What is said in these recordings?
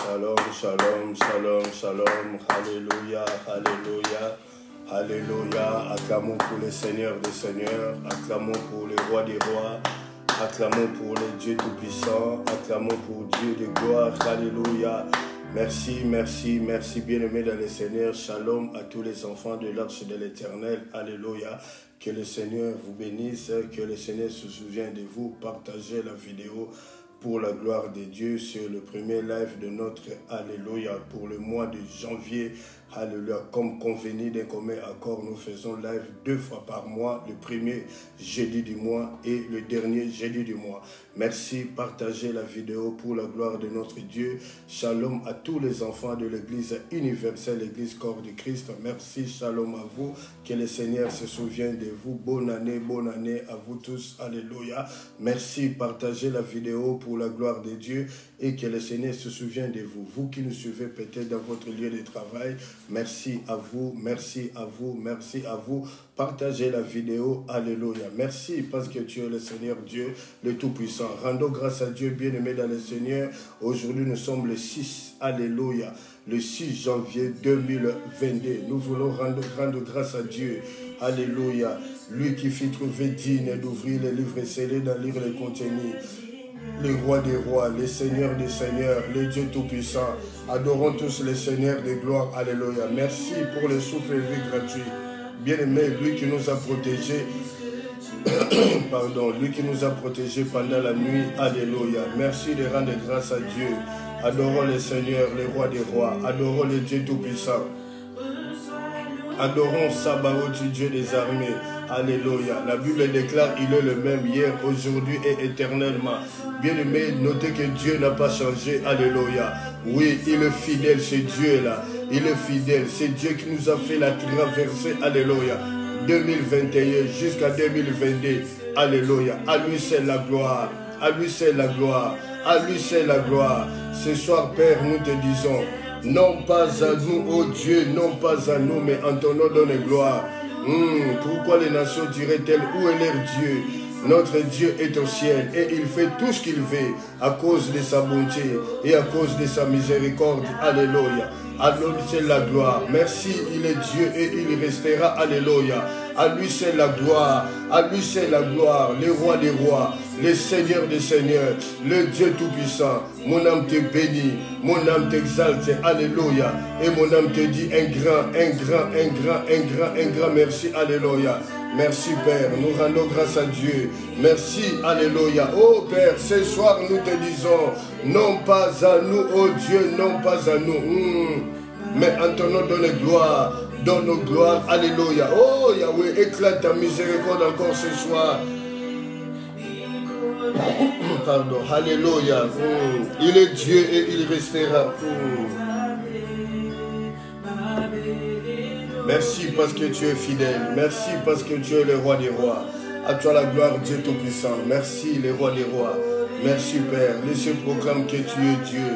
Shalom, shalom, shalom, shalom. Alléluia, alléluia, alléluia. Acclamons pour le Seigneur des Seigneurs. Acclamons pour le Roi des Rois. Acclamons pour le Dieu Tout-Puissant. Acclamons pour Dieu de gloire. Alléluia. Merci, merci, merci, bien-aimés dans le Seigneur. Shalom à tous les enfants de l'Arche de l'Éternel. Alléluia. Que le Seigneur vous bénisse. Que le Seigneur se souvienne de vous. Partagez la vidéo pour la gloire de Dieu sur le premier live de notre Alléluia pour le mois de janvier. Alléluia, comme convenu d'un commun accord, nous faisons live 2 fois par mois, le premier jeudi du mois et le dernier jeudi du mois. Merci, partagez la vidéo pour la gloire de notre Dieu. Shalom à tous les enfants de l'Église universelle, l'Église corps du Christ. Merci, shalom à vous, que le Seigneur se souvienne de vous. Bonne année à vous tous. Alléluia. Merci, partagez la vidéo pour la gloire de Dieu et que le Seigneur se souvienne de vous. Vous qui nous suivez peut-être dans votre lieu de travail, merci à vous, merci à vous, merci à vous. Partagez la vidéo, alléluia. Merci parce que tu es le Seigneur Dieu, le Tout-Puissant. Rendons grâce à Dieu, bien-aimé dans le Seigneur. Aujourd'hui, nous sommes le 6, alléluia, le 6 janvier 2022. Nous voulons rendre grâce à Dieu, alléluia. Lui qui fit trouver digne d'ouvrir les livres scellés, d'en lire les contenus. Le roi des rois, le Seigneur des seigneurs, le Dieu Tout-Puissant. Adorons tous le Seigneur de gloire. Alléluia. Merci pour le souffle de vie gratuit. Bien-aimé, lui qui nous a protégés, pardon, lui qui nous a protégés pendant la nuit. Alléluia. Merci de rendre grâce à Dieu. Adorons le Seigneur, le roi des rois. Adorons le Dieu Tout-Puissant. Adorons Sabaoth, Dieu des armées. Alléluia. La Bible déclare il est le même hier, aujourd'hui et éternellement. Bien-aimé, notez que Dieu n'a pas changé. Alléluia. Oui, il est fidèle, ce Dieu-là. Il est fidèle. C'est Dieu qui nous a fait la traversée. Alléluia. 2021 jusqu'à 2022. Alléluia. À lui c'est la gloire. À lui c'est la gloire. À lui c'est la gloire. Ce soir, Père, nous te disons, non pas à nous, ô Dieu, non pas à nous, mais en ton nom donne gloire. Pourquoi les nations diraient-elles, où est leur Dieu? Notre Dieu est au ciel et il fait tout ce qu'il veut à cause de sa bonté et à cause de sa miséricorde. Alléluia. À lui c'est la gloire. Merci, il est Dieu et il restera. Alléluia. À lui c'est la gloire. À lui c'est la gloire. Le roi des rois, le Seigneur des seigneurs, le Dieu tout-puissant. Mon âme te bénit, mon âme t'exalte. Alléluia. Et mon âme te dit un grand merci. Alléluia. Merci Père, nous rendons grâce à Dieu. Merci, alléluia. Oh Père, ce soir nous te disons, non pas à nous, oh Dieu, non pas à nous. Mais en ton nom donne gloire, donne gloire, alléluia. Oh Yahweh, éclate ta miséricorde encore ce soir. Pardon, alléluia. Il est Dieu et il restera. Merci parce que tu es fidèle. Merci parce que tu es le roi des rois. À toi la gloire, Dieu Tout-Puissant. Merci, le roi des rois. Merci, Père. Laissez proclame que tu es Dieu.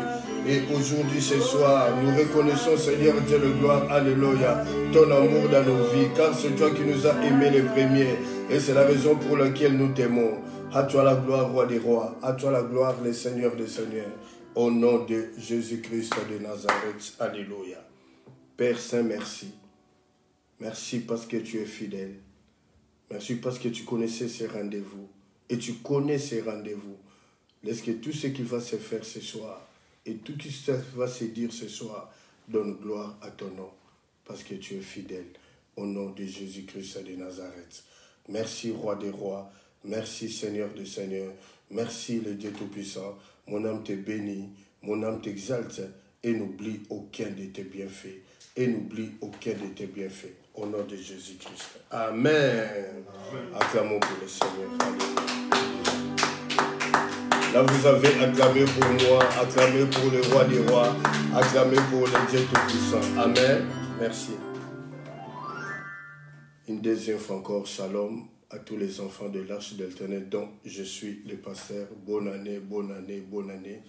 Et aujourd'hui, ce soir, nous reconnaissons, Seigneur Dieu de gloire, alléluia, ton amour dans nos vies, car c'est toi qui nous as aimés les premiers. Et c'est la raison pour laquelle nous t'aimons. À toi la gloire, roi des rois. À toi la gloire, le Seigneur des seigneurs. Au nom de Jésus-Christ de Nazareth. Alléluia. Père Saint, merci. Merci parce que tu es fidèle. Merci parce que tu connaissais ces rendez-vous. Et tu connais ces rendez-vous. Laisse que tout ce qui va se faire ce soir et tout ce qui va se dire ce soir donne gloire à ton nom. Parce que tu es fidèle. Au nom de Jésus-Christ de Nazareth. Merci, roi des rois. Merci, Seigneur des seigneurs. Merci, le Dieu Tout-Puissant. Mon âme te bénit. Mon âme t'exalte. Et n'oublie aucun de tes bienfaits. Et n'oublie aucun de tes bienfaits. Au nom de Jésus-Christ. Amen. Acclamons pour le Seigneur. Là, vous avez acclamé pour moi, acclamé pour le roi des rois, acclamé pour le Dieu Tout-Puissant. Amen. Merci. Une deuxième fois encore, shalom à tous les enfants de l'Arche de l'Éternel dont je suis le pasteur. Bonne année, bonne année, bonne année.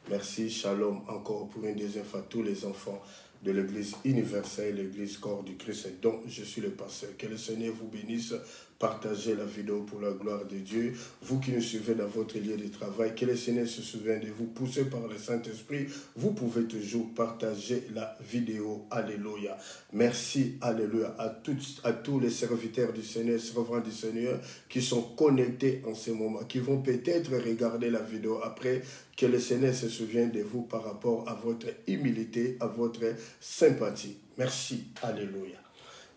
Merci, shalom encore pour une deuxième fois à tous les enfants de l'Église universelle, l'Église corps du Christ, dont je suis le pasteur. Que le Seigneur vous bénisse Partagez la vidéo pour la gloire de Dieu. Vous qui nous suivez dans votre lieu de travail, que le Seigneur se souvienne de vous, poussé par le Saint-Esprit, vous pouvez toujours partager la vidéo. Alléluia. Merci, alléluia, à tous les serviteurs du Seigneur, servants du Seigneur, qui sont connectés en ce moment, qui vont peut-être regarder la vidéo après. Que le Seigneur se souvienne de vous par rapport à votre humilité, à votre sympathie. Merci, alléluia.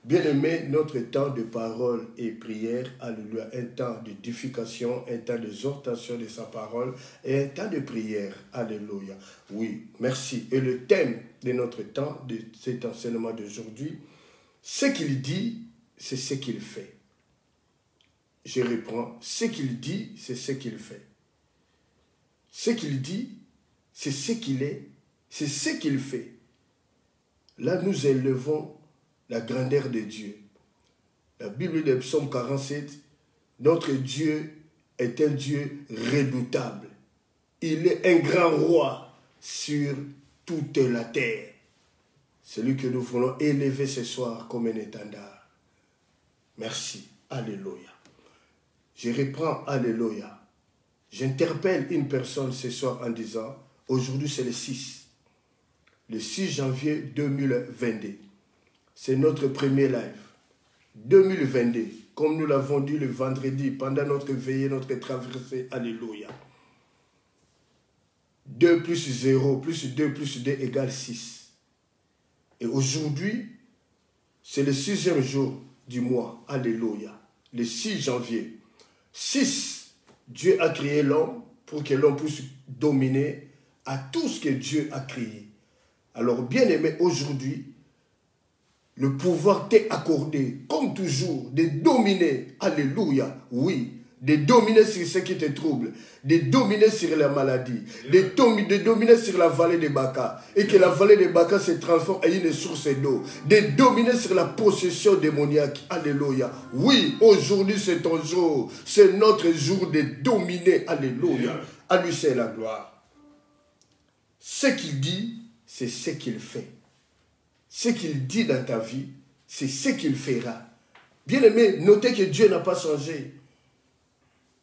Bien-aimés, notre temps de parole et prière, alléluia, un temps d'édification, un temps d'exhortation de sa parole et un temps de prière, alléluia. Oui, merci. Et le thème de notre temps, de cet enseignement d'aujourd'hui, ce qu'il dit, c'est ce qu'il fait. Je reprends, ce qu'il dit, c'est ce qu'il fait. Ce qu'il dit, c'est ce qu'il est, c'est ce qu'il fait. Là, nous élevons la grandeur de Dieu. La Bible de Psaume 47, notre Dieu est un Dieu redoutable. Il est un grand roi sur toute la terre. Celui que nous voulons élever ce soir comme un étendard. Merci. Alléluia. Je reprends Alléluia. J'interpelle une personne ce soir en disant, aujourd'hui c'est le 6 janvier 2022. C'est notre premier live. 2022, comme nous l'avons dit le vendredi, pendant notre veillée, notre traversée, alléluia. 2 plus 0, plus 2 plus 2 égale 6. Et aujourd'hui, c'est le 6e jour du mois, alléluia. Le 6 janvier. 6, Dieu a créé l'homme pour que l'homme puisse dominer à tout ce que Dieu a créé. Alors, bien aimé, aujourd'hui, le pouvoir t'est accordé, comme toujours, de dominer, alléluia, oui, de dominer sur ce qui te trouble, de dominer sur la maladie, de dominer sur la vallée de Baka, et que la vallée de Baka se transforme en une source d'eau, de dominer sur la possession démoniaque, alléluia. Oui, aujourd'hui c'est ton jour, c'est notre jour de dominer, alléluia. À lui c'est la gloire. Ce qu'il dit, c'est ce qu'il fait. Ce qu'il dit dans ta vie, c'est ce qu'il fera. Bien-aimé, notez que Dieu n'a pas changé.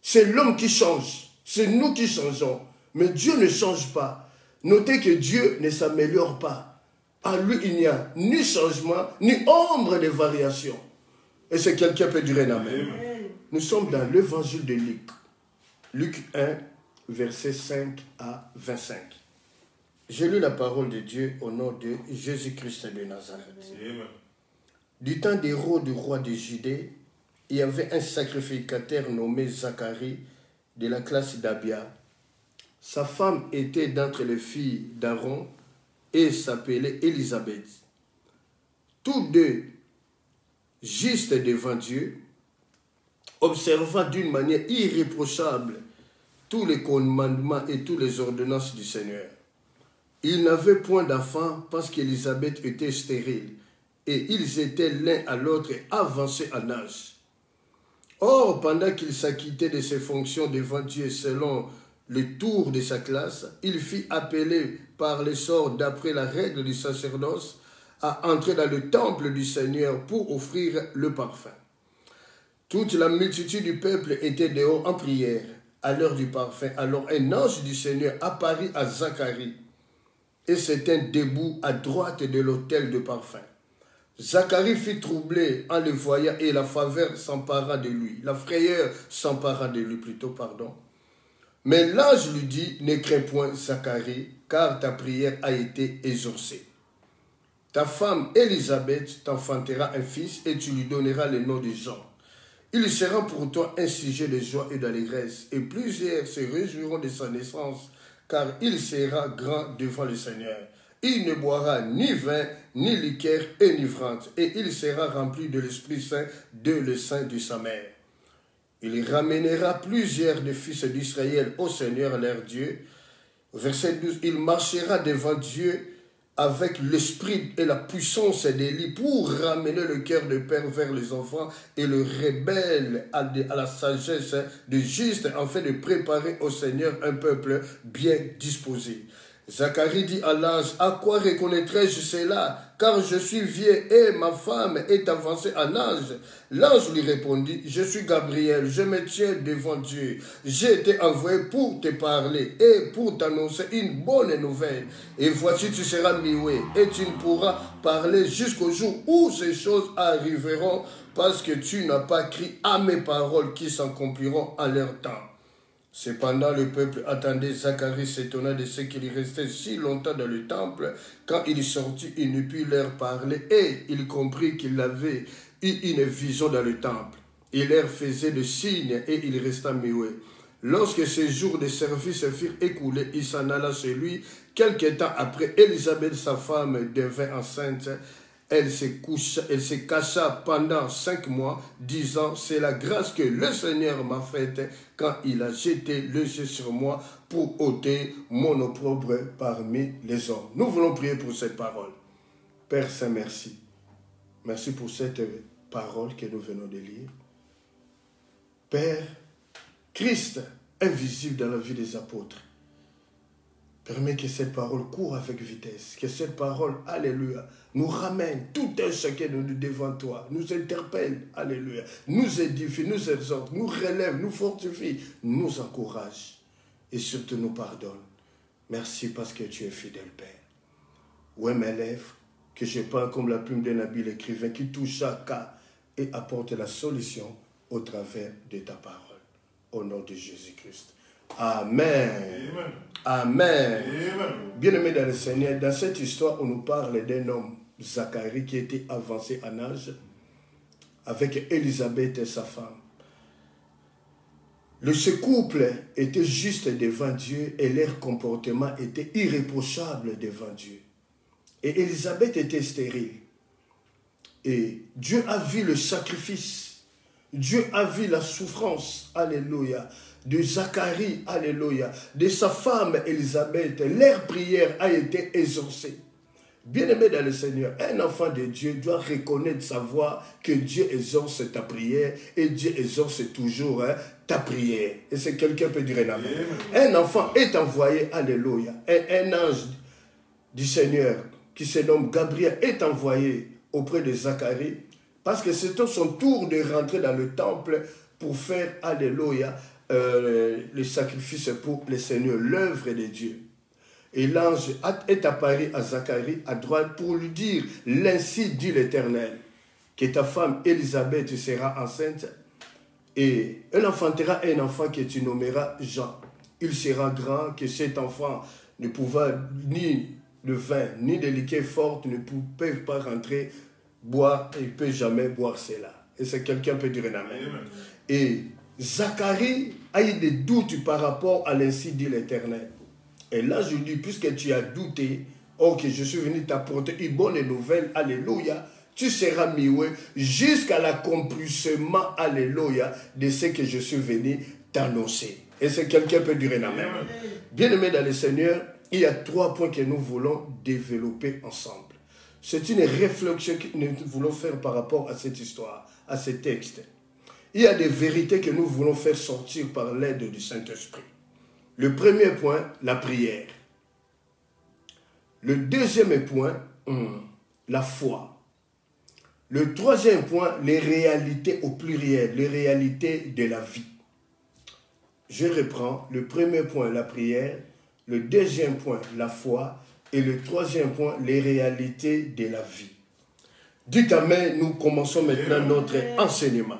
C'est l'homme qui change. C'est nous qui changeons. Mais Dieu ne change pas. Notez que Dieu ne s'améliore pas. En lui, il n'y a ni changement, ni ombre de variation. Et c'est quelqu'un peut dire un amen. Nous sommes dans l'évangile de Luc. Luc 1, versets 5 à 25. J'ai lu la parole de Dieu au nom de Jésus-Christ de Nazareth. Amen. Du temps d'Hérode, roi de Judée, il y avait un sacrificateur nommé Zacharie de la classe d'Abia. Sa femme était d'entre les filles d'Aaron et s'appelait Élisabeth. Tous deux, justes devant Dieu, observant d'une manière irréprochable tous les commandements et toutes les ordonnances du Seigneur. Ils n'avaient point d'enfant parce qu'Élisabeth était stérile et ils étaient l'un à l'autre avancés en âge. Or, pendant qu'il s'acquittait de ses fonctions devant Dieu selon le tour de sa classe, il fit appeler par les sorts d'après la règle du sacerdoce à entrer dans le temple du Seigneur pour offrir le parfum. Toute la multitude du peuple était dehors en prière à l'heure du parfum. Alors un ange du Seigneur apparut à Zacharie et se tint debout à droite de l'autel de parfum. Zacharie fut troublé en le voyant et la faveur s'empara de lui. La frayeur s'empara de lui plutôt, pardon. Mais l'ange lui dit, ne crains point Zacharie, car ta prière a été exaucée. Ta femme Élisabeth t'enfantera un fils et tu lui donneras le nom de Jean. Il sera pour toi un sujet de joie et d'allégresse, et plusieurs se réjouiront de sa naissance, car il sera grand devant le Seigneur. Il ne boira ni vin, ni liqueur enivrante, et il sera rempli de l'Esprit Saint de le sein de sa mère. Il ramènera plusieurs des fils d'Israël au Seigneur leur Dieu. Verset 12, il marchera devant Dieu avec l'esprit et la puissance d'Élie pour ramener le cœur de père vers les enfants et le rebelle à la sagesse de juste afin de préparer au Seigneur un peuple bien disposé. Zacharie dit à l'ange, à quoi reconnaîtrai-je cela? Car je suis vieux et ma femme est avancée en âge. L'ange lui répondit, je suis Gabriel, je me tiens devant Dieu. J'ai été envoyé pour te parler et pour t'annoncer une bonne nouvelle. Et voici, tu seras muet et tu ne pourras parler jusqu'au jour où ces choses arriveront, parce que tu n'as pas cru à mes paroles qui s'accompliront à leur temps. Cependant, le peuple attendait. Zacharie s'étonna de ce qu'il restait si longtemps dans le temple. Quand il sortit, il ne put leur parler et il comprit qu'il avait eu une vision dans le temple. Il leur faisait des signes et il resta muet. Lorsque ces jours de service furent écoulés, il s'en alla chez lui. Quelque temps après, Élisabeth, sa femme, devint enceinte. Elle se cacha pendant 5 mois, disant, c'est la grâce que le Seigneur m'a faite quand il a jeté le yeux sur moi pour ôter mon opprobre parmi les hommes. Nous voulons prier pour cette parole. Père Saint, merci. Merci pour cette parole que nous venons de lire. Père, Christ invisible dans la vie des apôtres. Permets que cette parole court avec vitesse, que cette parole, alléluia, nous ramène tout un chacun de nous devant toi, nous interpelle, alléluia, nous édifie, nous exhorte, nous relève, nous fortifie, nous encourage et surtout nous pardonne. Merci parce que tu es fidèle, Père. Ouais, mes lèvres, que je parle comme la plume d'un habile écrivain qui touche à cas et apporte la solution au travers de ta parole. Au nom de Jésus-Christ. Amen. Amen. Amen. Bien-aimés dans le Seigneur, dans cette histoire, on nous parle d'un homme, Zacharie, qui était avancé en âge, avec Élisabeth et sa femme. Ce couple était juste devant Dieu et leur comportement était irréprochable devant Dieu. Et Élisabeth était stérile. Et Dieu a vu le sacrifice. Dieu a vu la souffrance. Alléluia. De Zacharie, alléluia, de sa femme Élisabeth, leur prière a été exaucée. Bien-aimé dans le Seigneur, un enfant de Dieu doit reconnaître, savoir que Dieu exauce ta prière et Dieu exauce toujours ta prière. Et c'est quelqu'un peut dire amen. Un enfant est envoyé, alléluia, un ange du Seigneur qui se nomme Gabriel est envoyé auprès de Zacharie parce que c'était son tour de rentrer dans le temple pour faire, alléluia, le sacrifice pour le Seigneur, l'œuvre de Dieu. Et l'ange est apparu à Zacharie à droite pour lui dire, l'ainsi dit l'Éternel, que ta femme Élisabeth sera enceinte et elle enfantera un enfant que tu nommeras Jean. Il sera grand, que cet enfant ne pourra ni de vin, ni de liqueur forte, ne peuvent pas rentrer, boire, et il ne peut jamais boire cela. Et c'est quelqu'un peut dire un amen. Et Zacharie a eu des doutes par rapport à l'ainsi dit l'Éternel. Et là, je dis, puisque tu as douté, oh, que je suis venu t'apporter une bonne nouvelle, alléluia, tu seras muet jusqu'à l'accomplissement, alléluia, de ce que je suis venu t'annoncer. Et c'est quelqu'un peut dire un amen. Bien-aimé dans le Seigneur, il y a 3 points que nous voulons développer ensemble. C'est une réflexion que nous voulons faire par rapport à cette histoire, à ce texte. Il y a des vérités que nous voulons faire sortir par l'aide du Saint-Esprit. Le premier point, la prière. Le deuxième point, la foi. Le troisième point, les réalités au pluriel, les réalités de la vie. Je reprends. Le premier point, la prière. Le deuxième point, la foi. Et le troisième point, les réalités de la vie. Dites amen, nous commençons maintenant notre enseignement.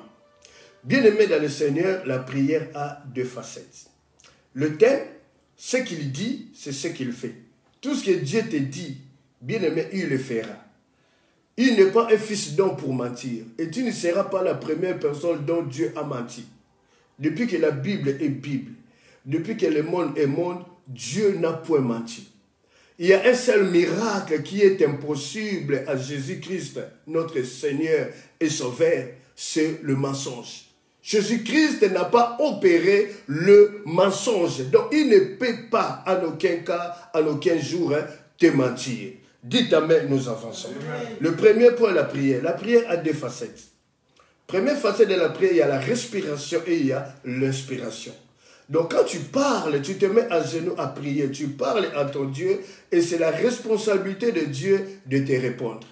Bien-aimé dans le Seigneur, la prière a 2 facettes. Le thème, ce qu'il dit, c'est ce qu'il fait. Tout ce que Dieu te dit, bien-aimé, il le fera. Il n'est pas un fils d'homme pour mentir. Et tu ne seras pas la première personne dont Dieu a menti. Depuis que la Bible est Bible, depuis que le monde est monde, Dieu n'a point menti. Il y a un seul miracle qui est impossible à Jésus-Christ, notre Seigneur et Sauveur, c'est le mensonge. Jésus-Christ n'a pas opéré le mensonge. Donc, il ne peut pas, en aucun cas, en aucun jour, te mentir. Dites amen, nous avançons. Amen. Le premier point, la prière. La prière a 2 facettes. Première facette de la prière, il y a la respiration et il y a l'inspiration. Donc quand tu parles, tu te mets à genoux à prier, tu parles à ton Dieu et c'est la responsabilité de Dieu de te répondre.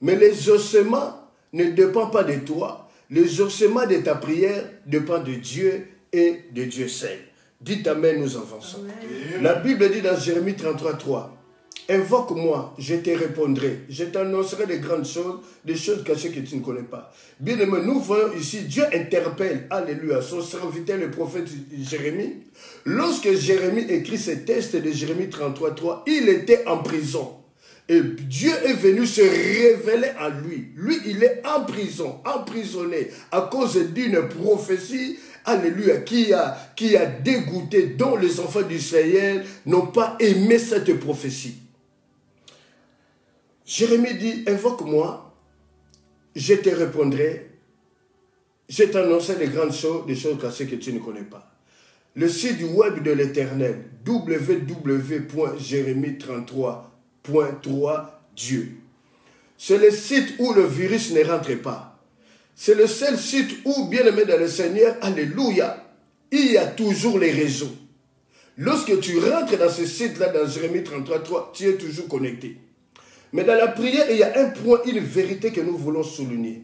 Mais l'exaucement ne dépend pas de toi. L'exaucement de ta prière dépend de Dieu et de Dieu seul. Dites Amen, nous avançons. Amen. La Bible dit dans Jérémie 33:3, invoque-moi, je te répondrai, je t'annoncerai des grandes choses, des choses cachées que tu ne connais pas. Bien aimé, nous voyons ici, Dieu interpelle, alléluia, son serviteur, le prophète Jérémie. Lorsque Jérémie écrit ce texte de Jérémie 33:3, il était en prison. Et Dieu est venu se révéler à lui. Lui, il est en prison, emprisonné, à cause d'une prophétie, alléluia, qui a dégoûté, dont les enfants d'Israël n'ont pas aimé cette prophétie. Jérémie dit, invoque-moi, je te répondrai, je t'annoncerai des grandes choses, des choses cachées que tu ne connais pas. Le site du web de l'Éternel, www.jérémie33.3 Dieu. C'est le site où le virus ne rentre pas. C'est le seul site où, bien aimé dans le Seigneur, alléluia, il y a toujours les réseaux. Lorsque tu rentres dans ce site-là, dans Jérémie 33.3, tu es toujours connecté. Mais dans la prière, il y a un point, une vérité que nous voulons souligner.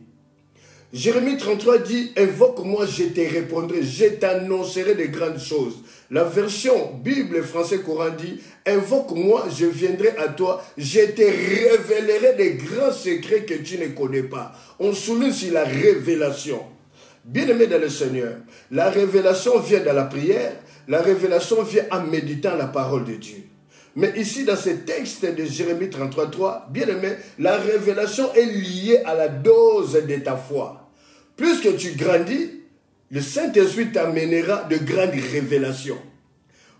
Jérémie 33 dit, invoque-moi, je te répondrai, je t'annoncerai de grandes choses. La version Bible français Coran dit, invoque-moi, je viendrai à toi, je te révélerai des grands secrets que tu ne connais pas. On souligne sur la révélation. Bien-aimé dans le Seigneur, la révélation vient dans la prière, la révélation vient en méditant la parole de Dieu. Mais ici, dans ce texte de Jérémie 33.3, bien aimé, la révélation est liée à la dose de ta foi. Plus que tu grandis, le Saint-Esprit t'amènera de grandes révélations.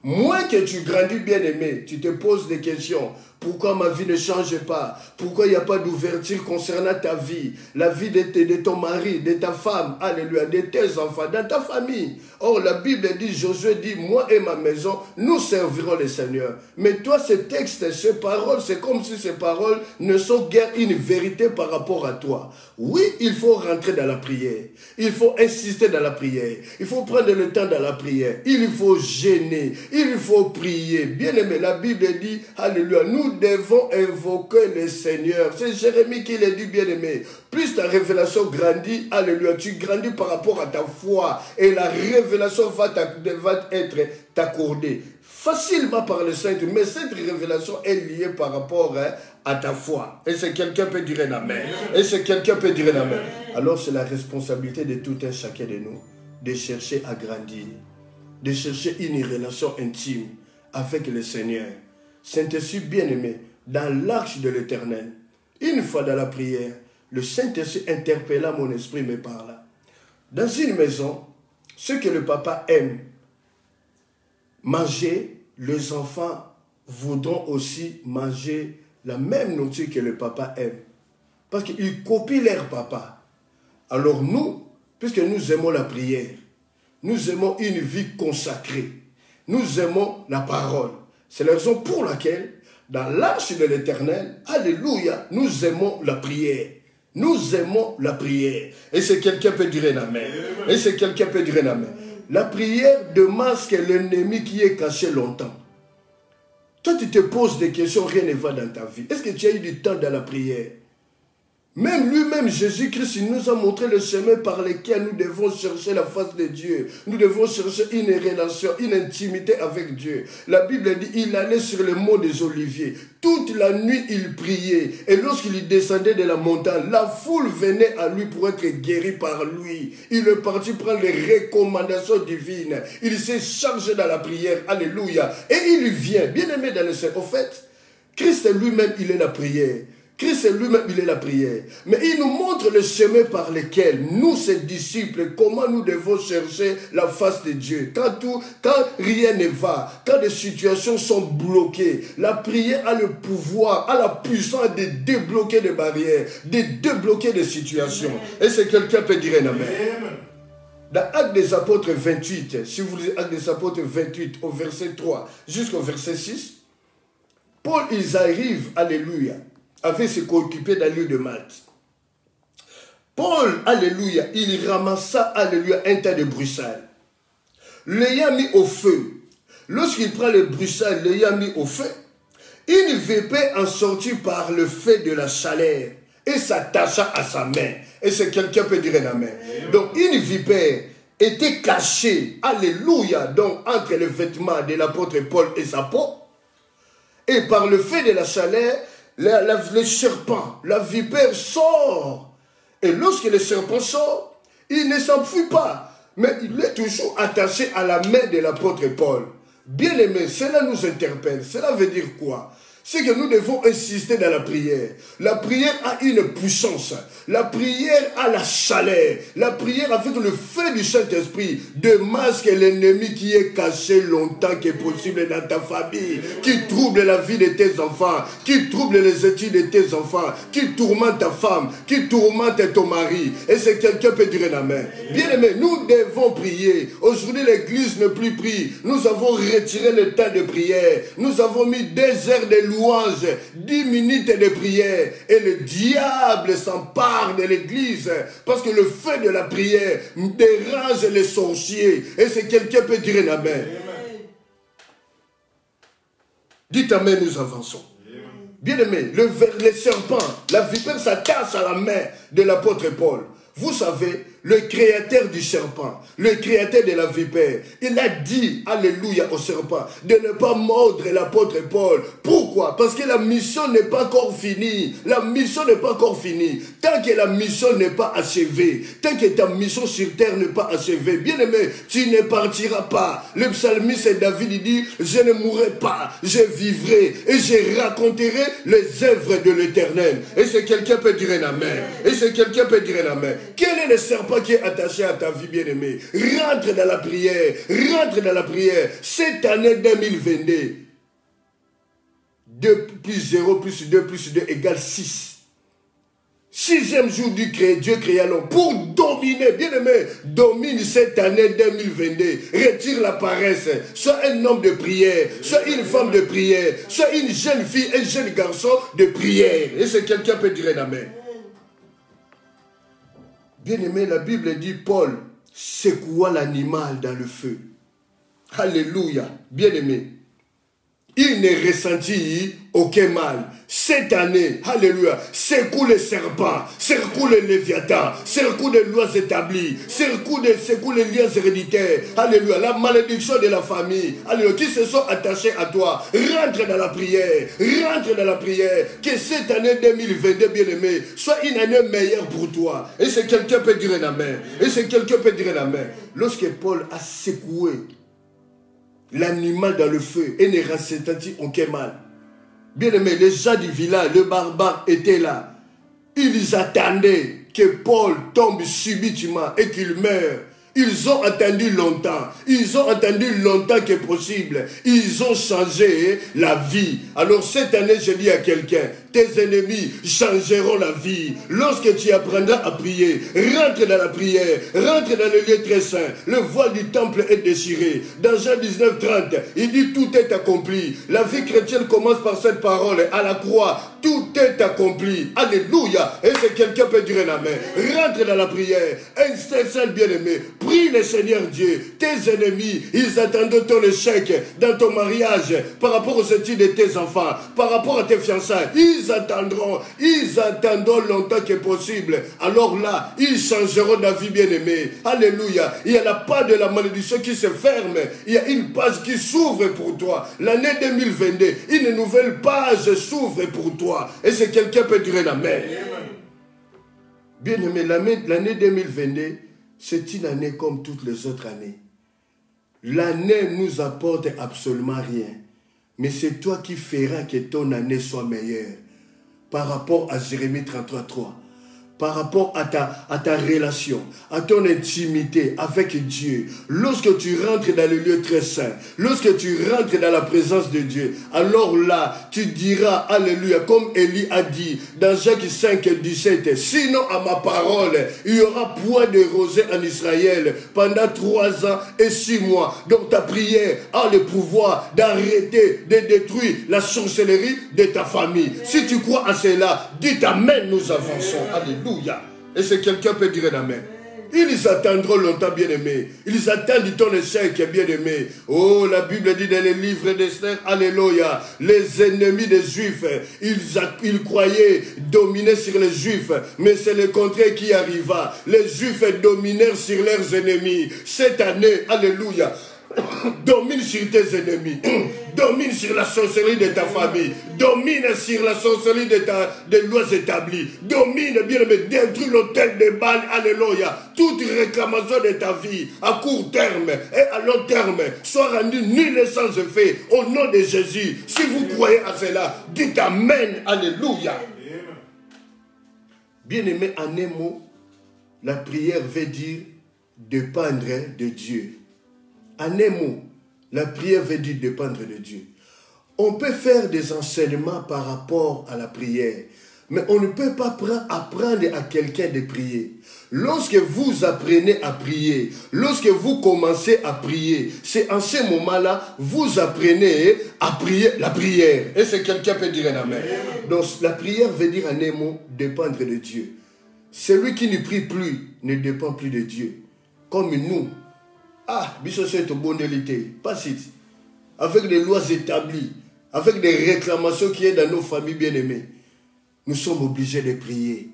Moins que tu grandis, bien aimé, tu te poses des questions. Pourquoi ma vie ne change pas? Pourquoi il n'y a pas d'ouverture concernant ta vie? La vie de ton mari, de ta femme, alléluia, de tes enfants, dans ta famille. Or, la Bible dit, Josué dit, moi et ma maison, nous servirons le Seigneur. Mais toi, ces textes, ces paroles, c'est comme si ces paroles ne sont guère une vérité par rapport à toi. Oui, il faut rentrer dans la prière. Il faut insister dans la prière. Il faut prendre le temps dans la prière. Il faut gêner. Il faut prier. Bien aimé, la Bible dit, alléluia, nous devons invoquer le Seigneur. C'est Jérémie qui l'a dit, bien aimé. Plus ta révélation grandit, alléluia, tu grandis par rapport à ta foi. Et la révélation va être accordée facilement par le Saint-Esprit. Mais cette révélation est liée par rapport à ta foi. Et si quelqu'un peut dire un amen. Et si quelqu'un peut dire un amen. Alors c'est la responsabilité de tout un chacun de nous de chercher à grandir. De chercher une relation intime avec le Seigneur. Saint-Esprit bien-aimé, dans l'arche de l'Éternel, une fois dans la prière, le Saint-Esprit interpella mon esprit, me parla. Dans une maison, ce que le papa aime manger, les enfants voudront aussi manger la même nourriture que le papa aime. Parce qu'ils copient leur papa. Alors nous, puisque nous aimons la prière, nous aimons une vie consacrée, nous aimons la parole. C'est la raison pour laquelle, dans l'arche de l'Éternel, alléluia, nous aimons la prière. Nous aimons la prière. Et si quelqu'un peut dire un amen. Et si quelqu'un peut dire un amen. La prière démasque l'ennemi qui est caché longtemps. Toi, tu te poses des questions, rien ne va dans ta vie. Est-ce que tu as eu du temps dans la prière? Même lui-même, Jésus-Christ, il nous a montré le chemin par lequel nous devons chercher la face de Dieu. Nous devons chercher une relation, une intimité avec Dieu. La Bible dit, il allait sur le mont des Oliviers. Toute la nuit, il priait. Et lorsqu'il descendait de la montagne, la foule venait à lui pour être guéri par lui. Il est parti prendre les recommandations divines. Il s'est chargé dans la prière. Alléluia. Et il vient, bien aimé dans le Seigneur. Au fait, Christ lui-même, il est la prière. Christ lui-même, il est la prière. Mais il nous montre le chemin par lequel nous, ses disciples, comment nous devons chercher la face de Dieu. Quand rien ne va, quand les situations sont bloquées, la prière a le pouvoir, a la puissance de débloquer des barrières, de débloquer des situations. Et c'est quelqu'un peut dire un amen. Dans Actes des Apôtres 28, si vous lisez Actes des Apôtres 28, au verset 3 jusqu'au verset 6, Paul, ils arrivent, alléluia, avait se préoccupé dans l'île de Malte. Paul, alléluia, il ramassa, alléluia, un tas de bruxelles. l'ayant mis au feu, lorsqu'il prend le bruissage, l'ayant mis au feu, une vipère en sortit par le fait de la chaleur et s'attacha à sa main. Et c'est quelqu'un peut dire amen. Donc une vipère était cachée, alléluia, donc entre les vêtements de l'apôtre Paul et sa peau. Et par le fait de la chaleur, le serpent, la vipère sort. Et lorsque le serpent sort, il ne s'enfuit pas, mais il est toujours attaché à la main de l'apôtre Paul. Bien aimé, cela nous interpelle. Cela veut dire quoi? C'est que nous devons insister dans la prière. La prière a une puissance. La prière a la chaleur. La prière avec le feu du Saint-Esprit démasque l'ennemi qui est caché longtemps que possible dans ta famille, qui trouble la vie de tes enfants, qui trouble les études de tes enfants, qui tourmente ta femme, qui tourmente ton mari. Et c'est quelqu'un peut dire amen. Bien aimé, nous devons prier. Aujourd'hui, l'église ne plus prie. Nous avons retiré le temps de prière. Nous avons mis 2 heures de louange, 10 minutes de prière, et le diable s'empare de l'église parce que le feu de la prière dérange les sorciers. Et c'est quelqu'un peut dire amen. Dites amen, nous avançons. Bien aimé, le serpent, la vipère s'attache à la main de l'apôtre Paul. Vous savez, le créateur du serpent, le créateur de la vipère, il a dit, alléluia, au serpent, de ne pas mordre l'apôtre Paul. Pourquoi? Parce que la mission n'est pas encore finie. La mission n'est pas encore finie. Tant que la mission n'est pas achevée, tant que ta mission sur terre n'est pas achevée, bien aimé, tu ne partiras pas. Le psalmiste David, il dit, je ne mourrai pas, je vivrai et je raconterai les œuvres de l'Éternel. Et c'est quelqu'un peut dire un amen. Et c'est quelqu'un peut dire un amen. Quel est le serpent qui est attaché à ta vie, bien-aimé? Rentre dans la prière. Rentre dans la prière. Cette année 2022, 2 plus 0 plus 2 plus 2 égale 6. 6e jour du Dieu créa l'homme pour dominer. Bien-aimé, domine cette année 2022. Retire la paresse. Sois un homme de prière. Sois une femme de prière. Sois une jeune fille, un jeune garçon de prière. Et c'est quelqu'un peut dire amen. Bien-aimé, la Bible dit, Paul secoua l'animal dans le feu. Alléluia. Bien-aimé, il ne ressentit aucun mal. Cette année, alléluia, secoue les serpents, secoue les léviathans, secoue les lois établies, secoue les liens héréditaires, alléluia, la malédiction de la famille, alléluia, qui se sont attachés à toi. Rentre dans la prière, rentre dans la prière, que cette année 2022, bien-aimé, soit une année meilleure pour toi. Et c'est quelqu'un peut dire un amen. Et c'est quelqu'un peut dire un amen. Lorsque Paul a secoué l'animal dans le feu et ne ressentit aucun mal. Bien aimé, les gens du village, le barbare étaient là. Ils attendaient que Paul tombe subitement et qu'il meure. Ils ont attendu longtemps. Ils ont attendu longtemps que possible. Ils ont changé la vie. Alors cette année, je dis à quelqu'un, tes ennemis changeront la vie. Lorsque tu apprendras à prier, rentre dans la prière, rentre dans le lieu très saint. Le voile du temple est déchiré. Dans Jean 19:30, il dit tout est accompli. La vie chrétienne commence par cette parole. À la croix, tout est accompli. Alléluia. Et c'est quelqu'un peut dire un amen. Rentre dans la prière. Un bien-aimé. Prie le Seigneur Dieu. Tes ennemis, ils attendent ton échec dans ton mariage, par rapport aux études de tes enfants, par rapport à tes fiançailles. Ils attendront longtemps que possible. Alors là, ils changeront la vie, bien-aimée. Alléluia. Il n'y a pas de la malédiction qui se ferme. Il y a une page qui s'ouvre pour toi. L'année 2022, une nouvelle page s'ouvre pour toi. Et c'est quelqu'un peut dire amen. Bien-aimé, l'année 2022, c'est une année comme toutes les autres années. L'année nous apporte absolument rien. Mais c'est toi qui feras que ton année soit meilleure. Par rapport à Jérémie 33:3. Par rapport à ta relation, à ton intimité avec Dieu. Lorsque tu rentres dans le lieu très saint, lorsque tu rentres dans la présence de Dieu, alors là, tu diras, alléluia, comme Élie a dit dans Jacques 5:17, sinon à ma parole, il y aura point de rosée en Israël pendant 3 ans et 6 mois. Donc ta prière a le pouvoir d'arrêter, de détruire la sorcellerie de ta famille. Si tu crois à cela, dis amen, nous avançons. Alléluia. Et c'est quelqu'un peut dire amen. Ils attendront longtemps, bien-aimés. Ils attendent ton échec, bien-aimés. Oh, la Bible dit dans les livres d'Esther, alléluia, les ennemis des Juifs, ils croyaient dominer sur les Juifs, mais c'est le contraire qui arriva. Les Juifs dominèrent sur leurs ennemis. Cette année, alléluia, domine sur tes ennemis, domine sur la sorcellerie de ta famille, domine sur la sorcellerie des lois établies, domine, bien aimé, détruis l'autel de Baal, alléluia, toute réclamation de ta vie, à court terme et à long terme, soit rendue nulle et sans effet, au nom de Jésus. Si vous croyez à cela, dites Amen, alléluia. Bien aimé, en un mot, la prière veut dire dépendre de Dieu. En un mot, la prière veut dire dépendre de Dieu. On peut faire des enseignements par rapport à la prière, mais on ne peut pas apprendre à quelqu'un de prier. Lorsque vous apprenez à prier, lorsque vous commencez à prier, c'est en ce moment-là, vous apprenez à prier la prière. Et c'est quelqu'un peut dire un amen. Donc la prière veut dire en un mot, dépendre de Dieu. Celui qui ne prie plus ne dépend plus de Dieu. Comme nous. Ah, biso c'est au bon délité. Pas si. Avec des lois établies, avec des réclamations qui sont dans nos familles bien-aimées, nous sommes obligés de prier.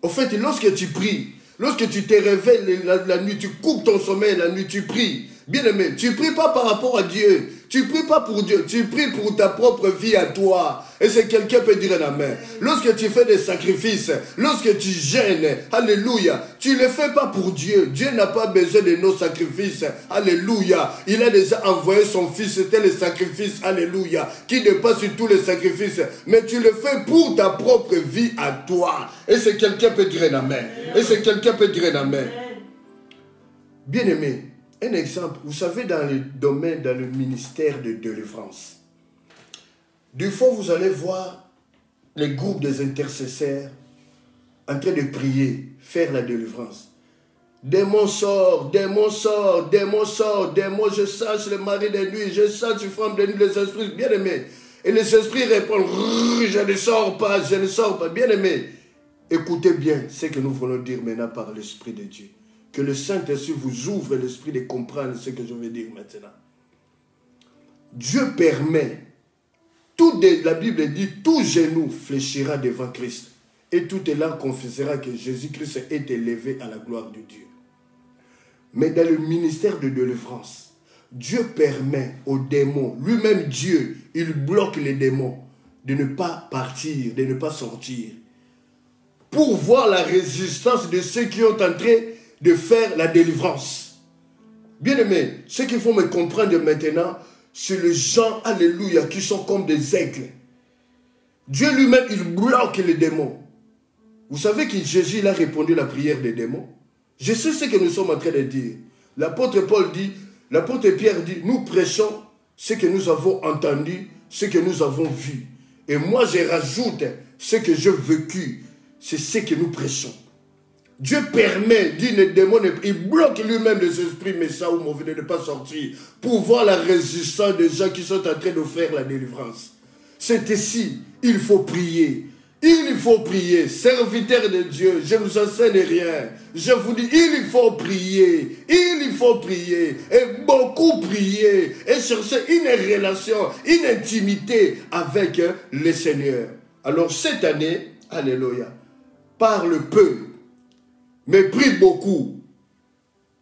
En fait, lorsque tu pries, lorsque tu te réveilles la nuit, tu coupes ton sommeil la nuit, tu pries. Bien-aimé, tu ne pries pas par rapport à Dieu. Tu ne pries pas pour Dieu, tu pries pour ta propre vie à toi. Et c'est quelqu'un peut dire un amen. Lorsque tu fais des sacrifices, lorsque tu gênes, alléluia, tu ne le fais pas pour Dieu. Dieu n'a pas besoin de nos sacrifices, alléluia. Il a déjà envoyé son fils, c'était le sacrifice, alléluia, qui dépasse tous les sacrifices. Mais tu le fais pour ta propre vie à toi. Et c'est quelqu'un peut dire un amen. Et c'est quelqu'un peut dire un amen. Bien-aimé, un exemple, vous savez, dans le domaine, dans le ministère de délivrance, des fois vous allez voir les groupes des intercesseurs en train de prier, faire la délivrance. Démon sort, démon sort, démon sort, démon, je sache le mari de nuit, je sache une femme de nuit, les esprits, bien aimés. Et les esprits répondent, je ne sors pas, je ne sors pas, bien aimés. Écoutez bien ce que nous voulons dire maintenant par l'Esprit de Dieu. Que le Saint-Esprit vous ouvre l'esprit de comprendre ce que je veux dire maintenant. Dieu permet, la Bible dit, tout genou fléchira devant Christ. Et toute langue confessera que Jésus-Christ est élevé à la gloire de Dieu. Mais dans le ministère de délivrance, Dieu permet aux démons, lui-même Dieu, il bloque les démons de ne pas partir, de ne pas sortir. Pour voir la résistance de ceux qui ont entré de faire la délivrance. Bien aimé, ce qu'il faut me comprendre maintenant, c'est les gens, alléluia, qui sont comme des aigles. Dieu lui-même, il bloque les démons. Vous savez que Jésus il a répondu à la prière des démons. Je sais ce que nous sommes en train de dire. L'apôtre Paul dit, l'apôtre Pierre dit, nous prêchons ce que nous avons entendu, ce que nous avons vu. Et moi, je rajoute ce que j'ai vécu. C'est ce que nous prêchons. Dieu permet, dit le démon, il bloque lui-même les esprits méchants ou mauvais de ne pas sortir pour voir la résistance des gens qui sont en train de faire la délivrance. C'est ici, il faut prier. Il faut prier. Serviteur de Dieu, je ne vous enseigne rien. Je vous dis, il faut prier. Il faut prier. Et beaucoup prier. Et chercher une relation, une intimité avec le Seigneur. Alors cette année, alléluia, parle peu, mais prie beaucoup.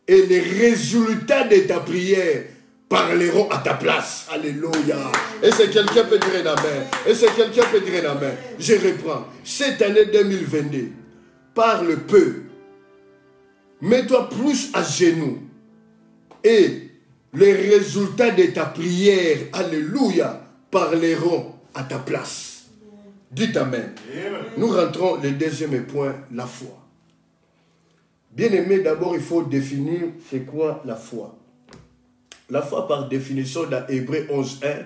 Et les résultats de ta prière parleront à ta place. Alléluia. Et c'est quelqu'un peut dire un amen. Et c'est quelqu'un peut dire un amen. Je reprends. Cette année 2022, parle peu. Mets-toi plus à genoux. Et les résultats de ta prière, alléluia, parleront à ta place. Dites amen. Nous rentrons le deuxième point, la foi. Bien aimé, d'abord il faut définir c'est quoi la foi. La foi par définition dans Hébreux 11.1,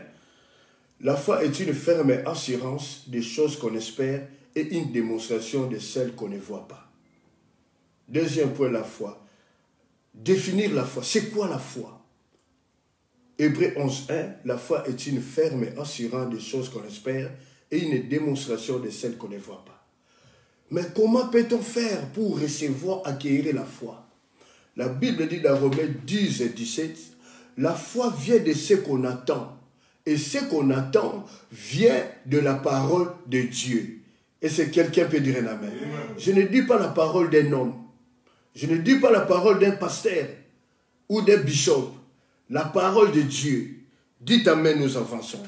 la foi est une ferme assurance des choses qu'on espère et une démonstration de celles qu'on ne voit pas. Deuxième point, la foi. Définir la foi. C'est quoi la foi? Hébreux 11.1, la foi est une ferme assurance des choses qu'on espère et une démonstration de celles qu'on ne voit pas. Mais comment peut-on faire pour recevoir, acquérir la foi? La Bible dit dans Romains 10 et 17, la foi vient de ce qu'on attend. Et ce qu'on attend vient de la parole de Dieu. Et c'est quelqu'un peut dire un amen. Je ne dis pas la parole d'un homme. Je ne dis pas la parole d'un pasteur ou d'un bishop. La parole de Dieu. Dites amen, nous avançons.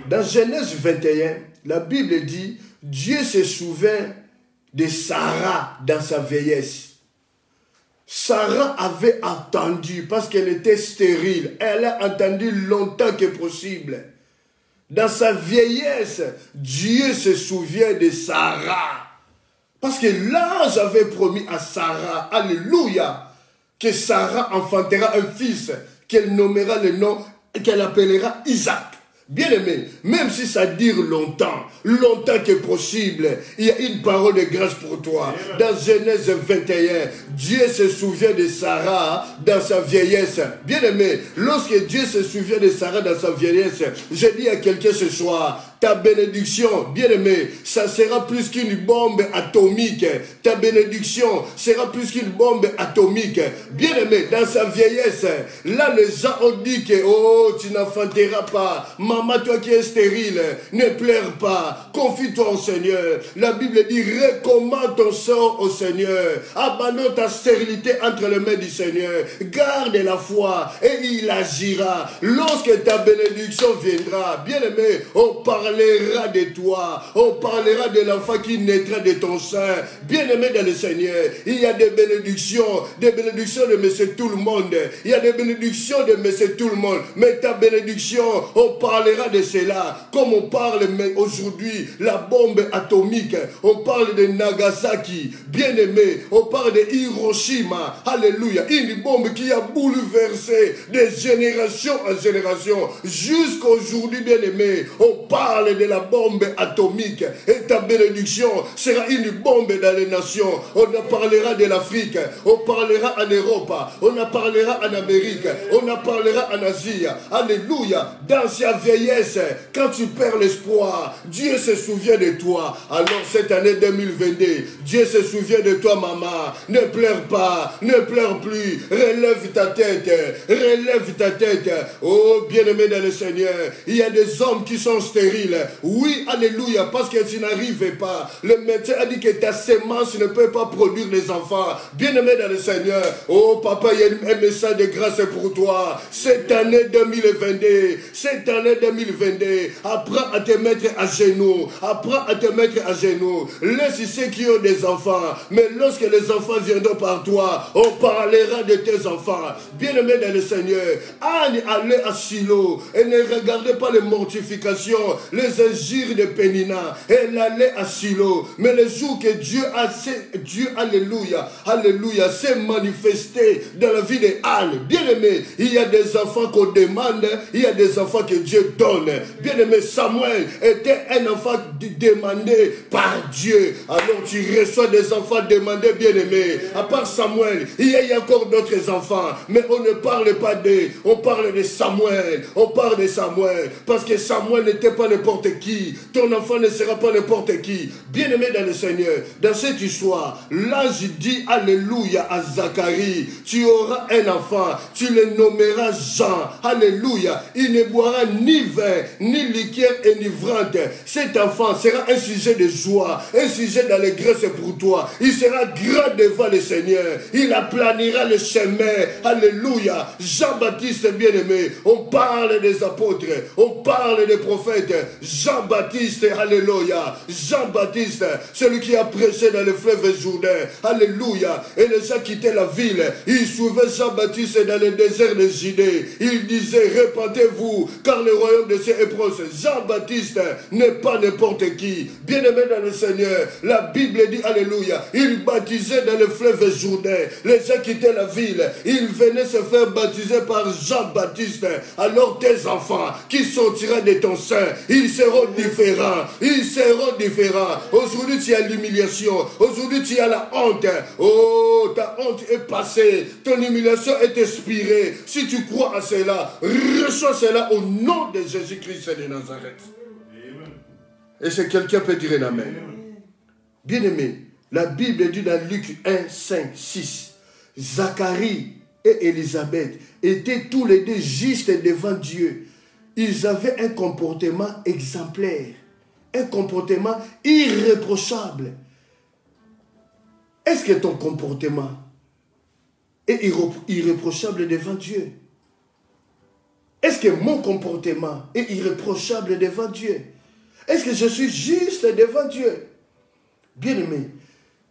Dans Genèse 21, la Bible dit, Dieu se souvint de Sarah dans sa vieillesse. Sarah avait attendu parce qu'elle était stérile. Elle a attendu longtemps que possible. Dans sa vieillesse, Dieu se souvient de Sarah. Parce que l'ange avait promis à Sarah, alléluia, que Sarah enfantera un fils, qu'elle nommera le nom, qu'elle appellera Isaac. Bien-aimé, même si ça dure longtemps que possible, il y a une parole de grâce pour toi. Dans Genèse 21, Dieu se souvient de Sarah dans sa vieillesse. Bien-aimé, lorsque Dieu se souvient de Sarah dans sa vieillesse, je dis à quelqu'un ce soir, ta bénédiction, bien-aimé, ça sera plus qu'une bombe atomique. Ta bénédiction sera plus qu'une bombe atomique. Bien-aimé, dans sa vieillesse, là les gens ont dit que, oh, tu n'enfanteras pas. Maman, toi qui es stérile, ne pleure pas. Confie-toi au Seigneur. La Bible dit, recommande ton sort au Seigneur. Abandonne ta stérilité entre les mains du Seigneur. Garde la foi et il agira. Lorsque ta bénédiction viendra, bien-aimé, on parlera de toi, on parlera de l'enfant qui naîtra de ton sein. Bien-aimé dans le Seigneur, il y a des bénédictions de monsieur tout le monde. Il y a des bénédictions de monsieur tout le monde. Mais ta bénédiction, on parlera de cela. Comme on parle aujourd'hui, la bombe atomique, on parle de Nagasaki. Bien-aimé, on parle de Hiroshima. Alléluia. Une bombe qui a bouleversé de génération en génération. Jusqu'aujourd'hui, bien-aimé, on parle de la bombe atomique et ta bénédiction sera une bombe dans les nations. On en parlera de l'Afrique, on parlera en Europe, on en parlera en Amérique, on en parlera en Asie. Alléluia. Dans sa vieillesse, quand tu perds l'espoir, Dieu se souvient de toi. Alors cette année 2022, Dieu se souvient de toi, maman. Ne pleure pas, ne pleure plus. Relève ta tête, relève ta tête. Oh, bien-aimé dans le Seigneur, il y a des hommes qui sont stériles. Oui, alléluia, parce que tu n'arrives pas. Le médecin a dit que ta sémence ne peut pas produire les enfants. Bien-aimé dans le Seigneur, oh papa, il y a un message de grâce pour toi. Cette année 2022, apprends à te mettre à genoux. Apprends à te mettre à genoux. Laisse ceux qui ont des enfants. Mais lorsque les enfants viendront par toi, on parlera de tes enfants. Bien-aimé dans le Seigneur, Anne allait à Silo et ne regardez pas les mortifications, les injures de Pénina. Elle allait à Silo. Mais le jour que Dieu, alléluia, s'est manifesté dans la vie de Anne. Bien-aimé, il y a des enfants qu'on demande, il y a des enfants que Dieu donne. Bien-aimé, Samuel était un enfant demandé par Dieu. Alors tu reçois des enfants demandés, bien-aimé. À part Samuel, il y a encore d'autres enfants. Mais on ne parle pas d'eux. On parle de Samuel. On parle de Samuel. Parce que Samuel n'était pas n'importe qui. Ton enfant ne sera pas n'importe qui. Bien-aimé dans le Seigneur, dans cette histoire, l'ange dit alléluia à Zacharie. Tu auras un enfant. Tu le nommeras Jean. Alléluia. Il ne boira ni vin, ni liqueur enivrante. Cet enfant sera un sujet de joie, un sujet d'allégresse pour toi. Il sera grand devant le Seigneur. Il aplanira le chemin. Alléluia. Jean-Baptiste bien-aimé. On parle des apôtres. On parle des prophètes. Jean-Baptiste, alléluia. Jean-Baptiste, celui qui a prêché dans le fleuve Jourdain. Alléluia. Et les gens quittaient la ville. Ils trouvaient Jean-Baptiste dans le désert de Judée. Il disait, repentez-vous, car le royaume de Dieu est proche. Jean-Baptiste n'est pas n'importe qui. Bien-aimé dans le Seigneur, la Bible dit, alléluia, il baptisait dans le fleuve Jourdain. Les gens quittaient la ville. Ils venaient se faire baptiser par Jean-Baptiste. Alors tes enfants qui sortiront de ton sein, ils seront différents. Ils seront différents. Aujourd'hui, tu as l'humiliation. Aujourd'hui, tu as la honte. Oh, ta honte est passée. Ton humiliation est expirée. Si tu crois à cela, reçois cela au nom de Jésus-Christ de Nazareth. Et si quelqu'un peut dire un amen. Bien-aimé, la Bible dit dans Luc 1, 5, 6. Zacharie et Élisabeth étaient tous les deux justes devant Dieu. Ils avaient un comportement exemplaire, un comportement irréprochable. Est-ce que ton comportement est irréprochable devant Dieu? Est-ce que mon comportement est irréprochable devant Dieu? Est-ce que je suis juste devant Dieu? Bien-aimé,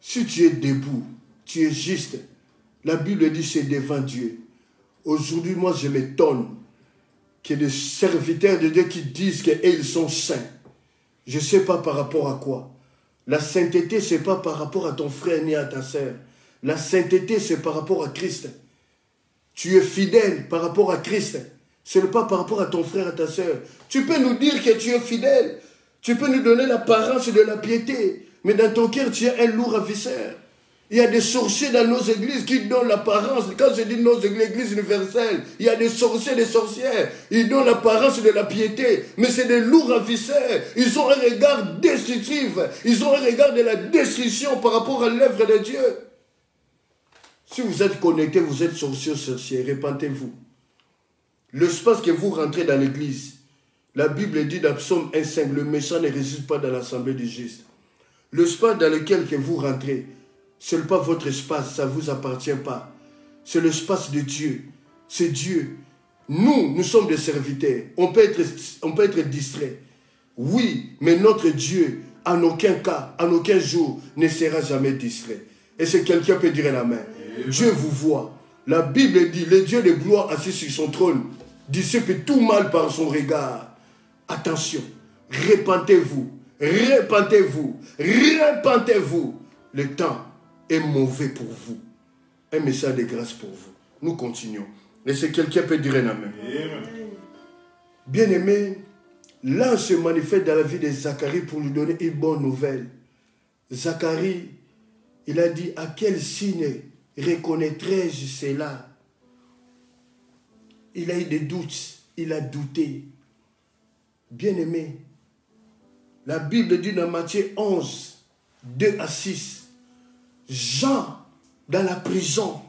si tu es debout, tu es juste, la Bible dit c'est devant Dieu. Aujourd'hui, moi, je m'étonne qu'il y ait des serviteurs de Dieu qui disent qu'ils sont saints. Je ne sais pas par rapport à quoi. La sainteté, ce n'est pas par rapport à ton frère ni à ta sœur. La sainteté, c'est par rapport à Christ. Tu es fidèle par rapport à Christ. Ce n'est pas par rapport à ton frère, à ta sœur. Tu peux nous dire que tu es fidèle. Tu peux nous donner l'apparence de la piété. Mais dans ton cœur, tu es un lourd ravisseur. Il y a des sorciers dans nos églises qui donnent l'apparence. Quand je dis nos églises, l'église universelle, il y a des sorciers, des sorcières. Ils donnent l'apparence de la piété. Mais c'est des lourds ravisseurs. Ils ont un regard destructif. Ils ont un regard de la destruction par rapport à l'œuvre de Dieu. Si vous êtes connecté, vous êtes sorcier, sorcier, répentez-vous. L'espace que vous rentrez dans l'église, la Bible dit dans Psaume 1,5, le méchant ne résiste pas dans l'assemblée des justes. L'espace dans lequel que vous rentrez, ce n'est pas votre espace, ça ne vous appartient pas. C'est l'espace de Dieu. C'est Dieu. Nous sommes des serviteurs. On peut être distrait. Oui, mais notre Dieu, en aucun cas, en aucun jour, ne sera jamais distrait. Et c'est quelqu'un qui peut dire la main. Dieu vous voit. La Bible dit, le Dieu de gloire assis sur son trône dissipe tout mal par son regard. Attention, repentez-vous, repentez-vous, repentez-vous. Le temps est mauvais pour vous. Un message de grâce pour vous. Nous continuons. Et c'est quelqu'un qui peut dire la main. Bien-aimé, l'ange se manifeste dans la vie de Zacharie pour lui donner une bonne nouvelle. Zacharie, il a dit, à quel signe reconnaîtrai-je cela? Il a eu des doutes, il a douté. Bien-aimé, la Bible dit dans Matthieu 11, 2 à 6, Jean dans la prison,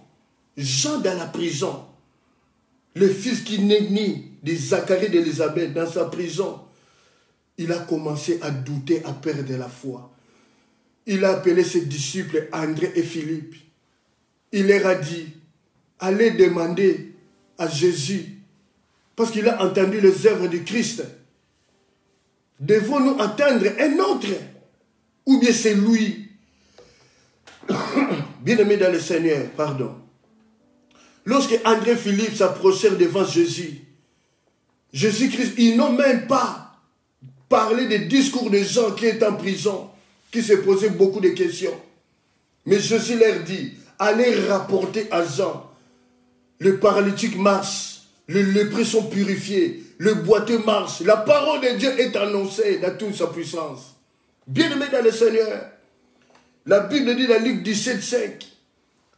le fils qui n'est ni de Zacharie et d'Élisabeth dans sa prison, il a commencé à douter, à perdre la foi. Il a appelé ses disciples André et Philippe. Il leur a dit, allez demander à Jésus, parce qu'il a entendu les œuvres de Christ. Devons-nous attendre un autre? Ou bien c'est lui? Bien-aimé dans le Seigneur, pardon. Lorsque André et Philippe s'approchèrent devant Jésus, Jésus-Christ, ils n'ont même pas parlé des discours des gens qui étaient en prison, qui se posaient beaucoup de questions. Mais Jésus leur dit, allez rapporter à Jean, le paralytique marche, les lépreux sont purifiés, le boiteux marche, la parole de Dieu est annoncée dans toute sa puissance. Bien-aimé dans le Seigneur, la Bible dit dans Luc 17, 5,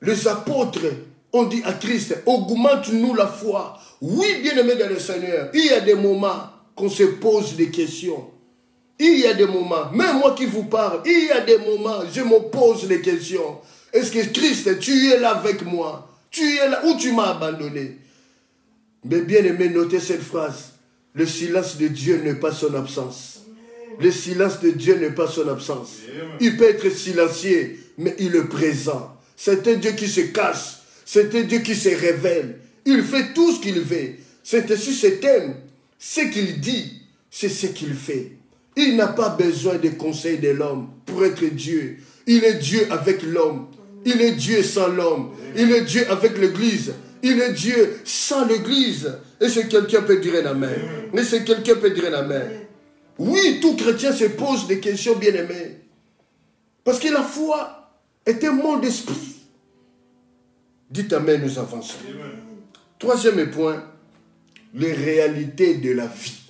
les apôtres ont dit à Christ, augmente-nous la foi. Oui, bien-aimé dans le Seigneur, il y a des moments qu'on se pose des questions. Il y a des moments, même moi qui vous parle, il y a des moments, je me pose des questions. Est-ce que Christ, tu es là avec moi? Tu es là ou tu m'as abandonné? Mais bien aimé, notez cette phrase. Le silence de Dieu n'est pas son absence. Le silence de Dieu n'est pas son absence. Il peut être silencieux, mais il est présent. C'est un Dieu qui se cache. C'est un Dieu qui se révèle. Il fait tout ce qu'il veut. C'est ainsi ce thème. Ce qu'il dit, c'est ce qu'il fait. Il n'a pas besoin des conseils de l'homme pour être Dieu. Il est Dieu avec l'homme. Il est Dieu sans l'homme. Il est Dieu avec l'Église. Il est Dieu sans l'Église. Et c'est quelqu'un peut dire un amen. Mais c'est quelqu'un peut dire un amen. Oui, tout chrétien se pose des questions, bien-aimés. Parce que la foi est un monde d'esprit. Dites amen, nous avançons. Troisième point, les réalités de la vie.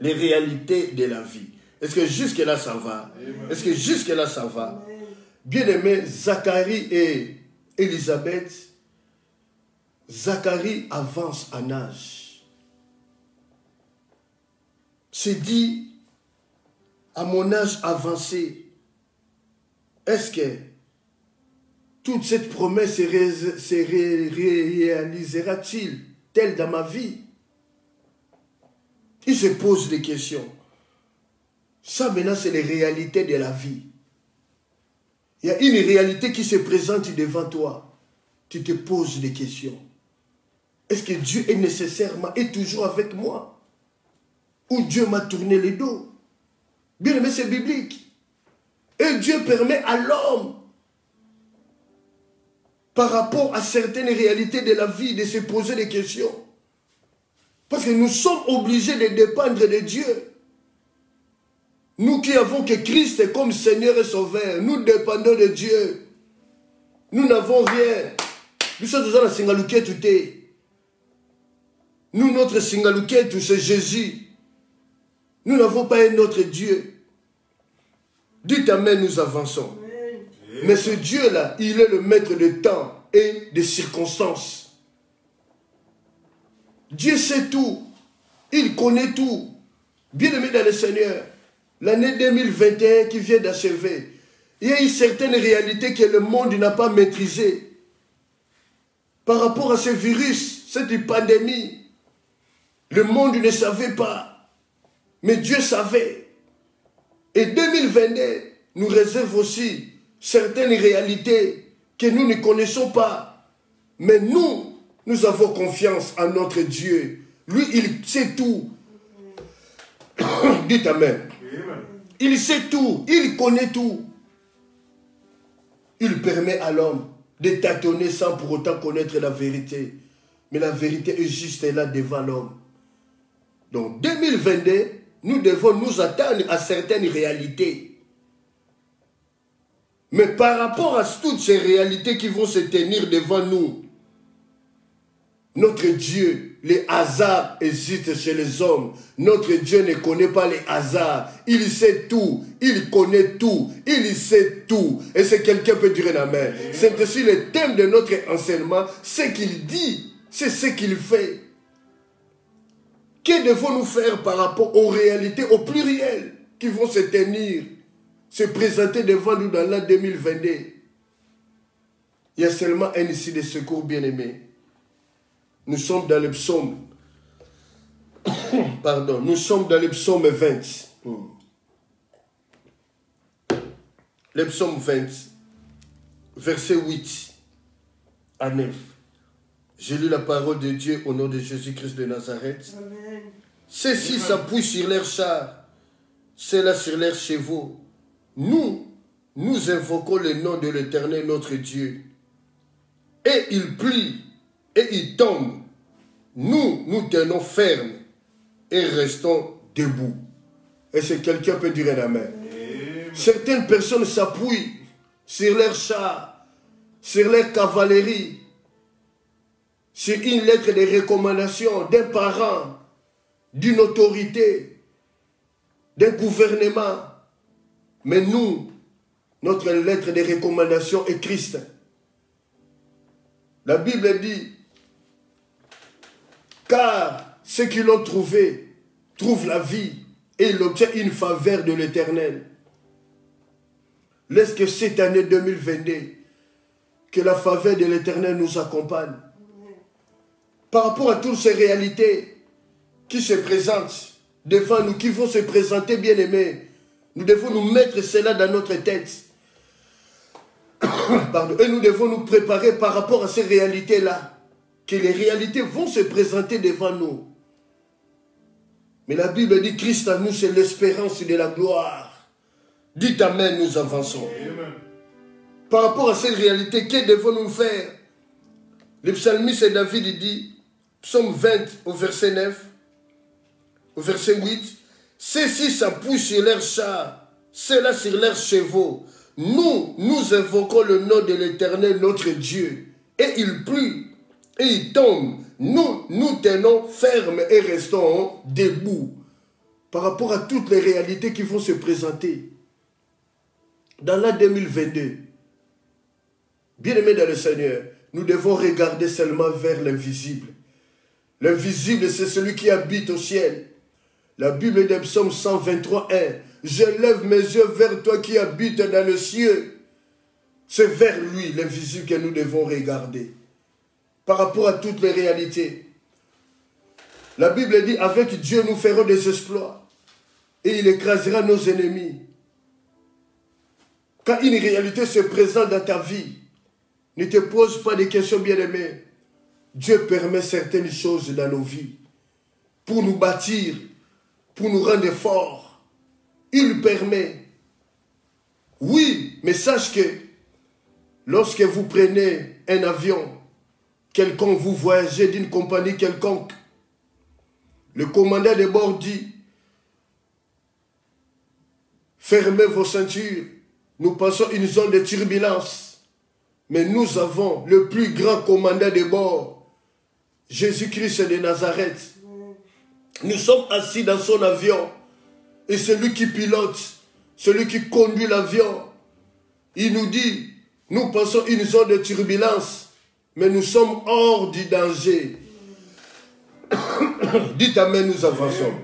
Les réalités de la vie. Est-ce que jusque-là, ça va? Est-ce que jusque-là, ça va? Bien-aimé, Zacharie et Élisabeth, Zacharie avance en âge. C'est dit, à mon âge avancé, est-ce que toute cette promesse se réalisera-t-il telle dans ma vie? Il se pose des questions. Ça maintenant c'est les réalités de la vie. Il y a une réalité qui se présente devant toi. Tu te poses des questions. Est-ce que Dieu est nécessairement et toujours avec moi? Ou Dieu m'a tourné le dos? Bien aimé, c'est biblique. Et Dieu permet à l'homme, par rapport à certaines réalités de la vie, de se poser des questions. Parce que nous sommes obligés de dépendre de Dieu. Nous qui avons que Christ comme Seigneur et Sauveur, nous dépendons de Dieu. Nous n'avons rien. Nous sommes dans la Singaluketu. Nous, notre Singaluketu, c'est Jésus. Nous n'avons pas un autre Dieu. Dites Amen, nous avançons. Amen. Mais ce Dieu-là, il est le maître de temps et des circonstances. Dieu sait tout. Il connaît tout. Bien-aimé dans le Seigneur, l'année 2021 qui vient d'achever, il y a eu certaines réalités que le monde n'a pas maîtrisées. Par rapport à ce virus, cette pandémie, le monde ne savait pas. Mais Dieu savait. Et 2022 nous réserve aussi certaines réalités que nous ne connaissons pas. Mais nous avons confiance en notre Dieu. Lui, il sait tout. Dites Amen. Il sait tout. Il connaît tout. Il permet à l'homme de tâtonner sans pour autant connaître la vérité. Mais la vérité est juste là devant l'homme. Donc 2022, nous devons nous attendre à certaines réalités. Mais par rapport à toutes ces réalités qui vont se tenir devant nous, notre Dieu, les hasards existent chez les hommes. Notre Dieu ne connaît pas les hasards. Il sait tout. Il connaît tout. Il sait tout. Et si quelqu'un peut dire un amen. C'est aussi le thème de notre enseignement. Ce qu'il dit, c'est ce qu'il fait. Que devons-nous faire par rapport aux réalités, au pluriel, qui vont se tenir, se présenter devant nous dans l'an 2022? Il y a seulement un ici de secours, bien-aimé. Nous sommes dans le psaume. Pardon, nous sommes dans le psaume 20. Le psaume 20, verset 8 à 9. Je lis la parole de Dieu au nom de Jésus-Christ de Nazareth. Amen. Ceux-ci s'appuient sur leurs chars, ceux-là sur leurs chevaux. Nous invoquons le nom de l'Éternel, notre Dieu. Et il plie, et il tombe. Nous tenons ferme et restons debout. Et si quelqu'un peut dire un amen. Amen. Certaines personnes s'appuient sur leurs chars, sur leur cavalerie, sur une lettre de recommandation d'un parent, d'une autorité, d'un gouvernement. Mais nous, notre lettre de recommandation est Christ. La Bible dit, car ceux qui l'ont trouvé trouvent la vie et ils obtiennent une faveur de l'Éternel. Laisse que cette année 2022, que la faveur de l'Éternel nous accompagne. Par rapport à toutes ces réalités qui se présentent devant nous, qui vont se présenter, bien aimés, nous devons nous mettre cela dans notre tête. Pardon. Et nous devons nous préparer par rapport à ces réalités-là, que les réalités vont se présenter devant nous. Mais la Bible dit, Christ en nous, c'est l'espérance de la gloire. Dites Amen, nous avançons. Amen. Par rapport à cette réalité, que devons-nous faire? Le psalmiste David dit, psaume 20 au verset 9, au verset 8, ceux-ci s'appuient sur leurs chars, ceux-là sur leurs chevaux. Nous invoquons le nom de l'Éternel, notre Dieu. Et il plie, et il tombe. Nous tenons ferme et restons debout. Par rapport à toutes les réalités qui vont se présenter. Dans l'an 2022, bien-aimés dans le Seigneur, nous devons regarder seulement vers l'invisible. L'invisible, c'est celui qui habite au ciel. La Bible de Psaume 123, 1. Je lève mes yeux vers toi qui habites dans le ciel. C'est vers lui, l'invisible, que nous devons regarder. Par rapport à toutes les réalités. La Bible dit, avec Dieu, nous ferons des exploits. Et il écrasera nos ennemis. Quand une réalité se présente dans ta vie, ne te pose pas de questions, bien-aimés. Dieu permet certaines choses dans nos vies pour nous bâtir, pour nous rendre forts. Il permet. Oui, mais sache que lorsque vous prenez un avion, quelconque, vous voyagez d'une compagnie quelconque, le commandant de bord dit, fermez vos ceintures, nous passons une zone de turbulence. Mais nous avons le plus grand commandant de bord, Jésus-Christ de Nazareth. Nous sommes assis dans son avion et celui qui pilote, celui qui conduit l'avion, il nous dit, nous passons une zone de turbulence, mais nous sommes hors du danger. Dites amen, nous avançons.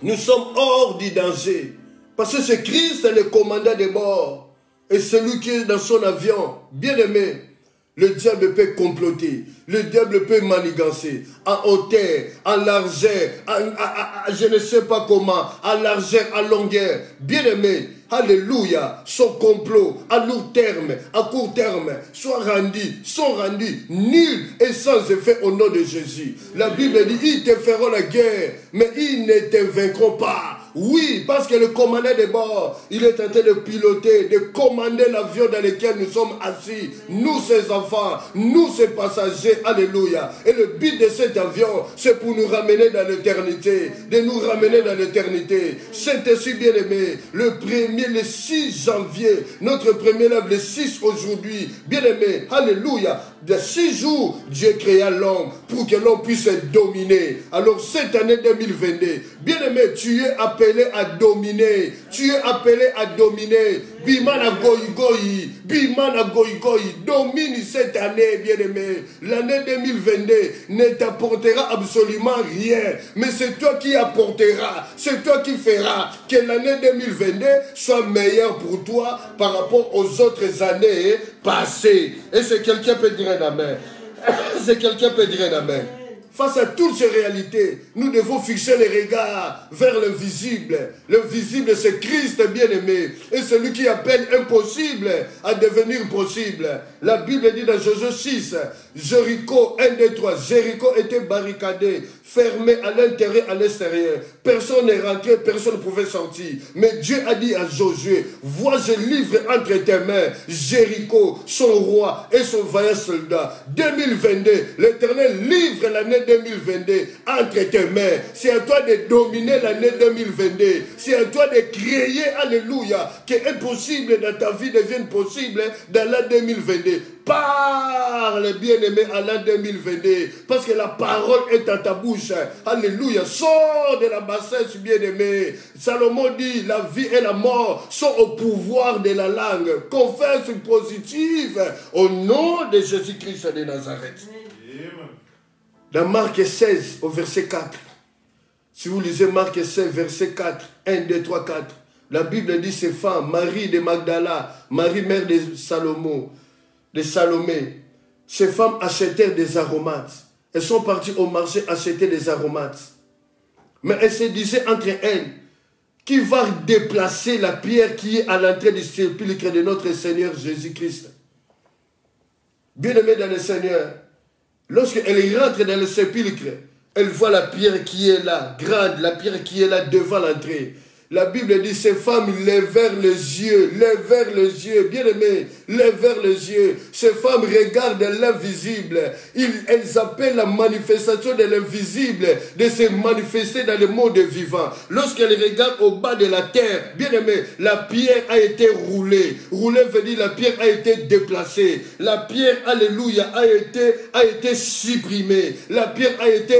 Nous sommes hors du danger. Parce que c'est Christ, le commandant de bord. Et celui qui est dans son avion, bien aimé, le diable peut comploter. Le diable peut manigancer. En hauteur, en largeur, je ne sais pas comment, en largeur, en longueur. Bien aimé, alléluia, son complot, à long terme, à court terme, sont rendus nuls et sans effet au nom de Jésus. La Bible dit, ils te feront la guerre, mais ils ne te vaincront pas. Oui, parce que le commandant de bord, il est en train de piloter, de commander l'avion dans lequel nous sommes assis. Nous, ses enfants, nous, ses passagers, alléluia. Et le but de cet avion, c'est pour nous ramener dans l'éternité, de nous ramener dans l'éternité. Saint-Esprit bien-aimé, le 6 janvier, notre premier lève le 6 aujourd'hui, bien-aimé, alléluia. De 6 jours, Dieu créa l'homme pour que l'homme puisse dominer. Alors cette année 2022, bien-aimé, tu es appelé à dominer. Tu es appelé à dominer. Bimana goï-goï, Bimana goï-goï, domine cette année, bien-aimé. L'année 2022 ne t'apportera absolument rien. Mais c'est toi qui apporteras, c'est toi qui feras que l'année 2022 soit meilleure pour toi par rapport aux autres années passées. Et c'est quelqu'un peut dire un amen. C'est quelqu'un peut dire un amen. Face à toutes ces réalités, nous devons fixer les regards vers le visible. Le visible, c'est Christ bien-aimé. Et celui qui appelle impossible à devenir possible. La Bible dit dans Josué 6, Jéricho, 1, 2, 3, Jéricho était barricadé, fermé à l'intérieur, à l'extérieur. Personne n'est rentré, personne ne pouvait sortir. Mais Dieu a dit à Josué, vois, je livre entre tes mains Jéricho, son roi et son vaillant soldat. 2022, l'Éternel livre l'année 2022 entre tes mains. C'est à toi de dominer l'année 2022. C'est à toi de créer, alléluia, que impossible dans ta vie devienne possible dans l'année 2022. Parle, bien-aimé, à l'an 2022, parce que la parole est à ta bouche. Alléluia. Sors de la bassesse, bien-aimé. Salomon dit, la vie et la mort sont au pouvoir de la langue. Confesse positive au nom de Jésus-Christ de Nazareth. Dans Marc 16, au verset 4, si vous lisez Marc 16, verset 4, 1, 2, 3, 4, la Bible dit ces femmes, Marie de Magdala, Marie mère de Salomé, ces femmes achetèrent des aromates. Elles sont parties au marché acheter des aromates. Mais elles se disaient entre elles, qui va déplacer la pierre qui est à l'entrée du sépulcre de notre Seigneur Jésus-Christ. Bien-aimés dans le Seigneur, lorsqu'elle rentre dans le sépulcre, elle voit la pierre qui est là, grande, la pierre qui est là devant l'entrée. La Bible dit, ces femmes lèvèrent les yeux, bien aimés, lèvèrent les yeux. Ces femmes regardent l'invisible. Elles appellent la manifestation de l'invisible de se manifester dans le monde vivant. Lorsqu'elles regardent au bas de la terre, bien aimés, la pierre a été roulée. Roulée veut dire la pierre a été déplacée. La pierre, alléluia, a été supprimée. La pierre a été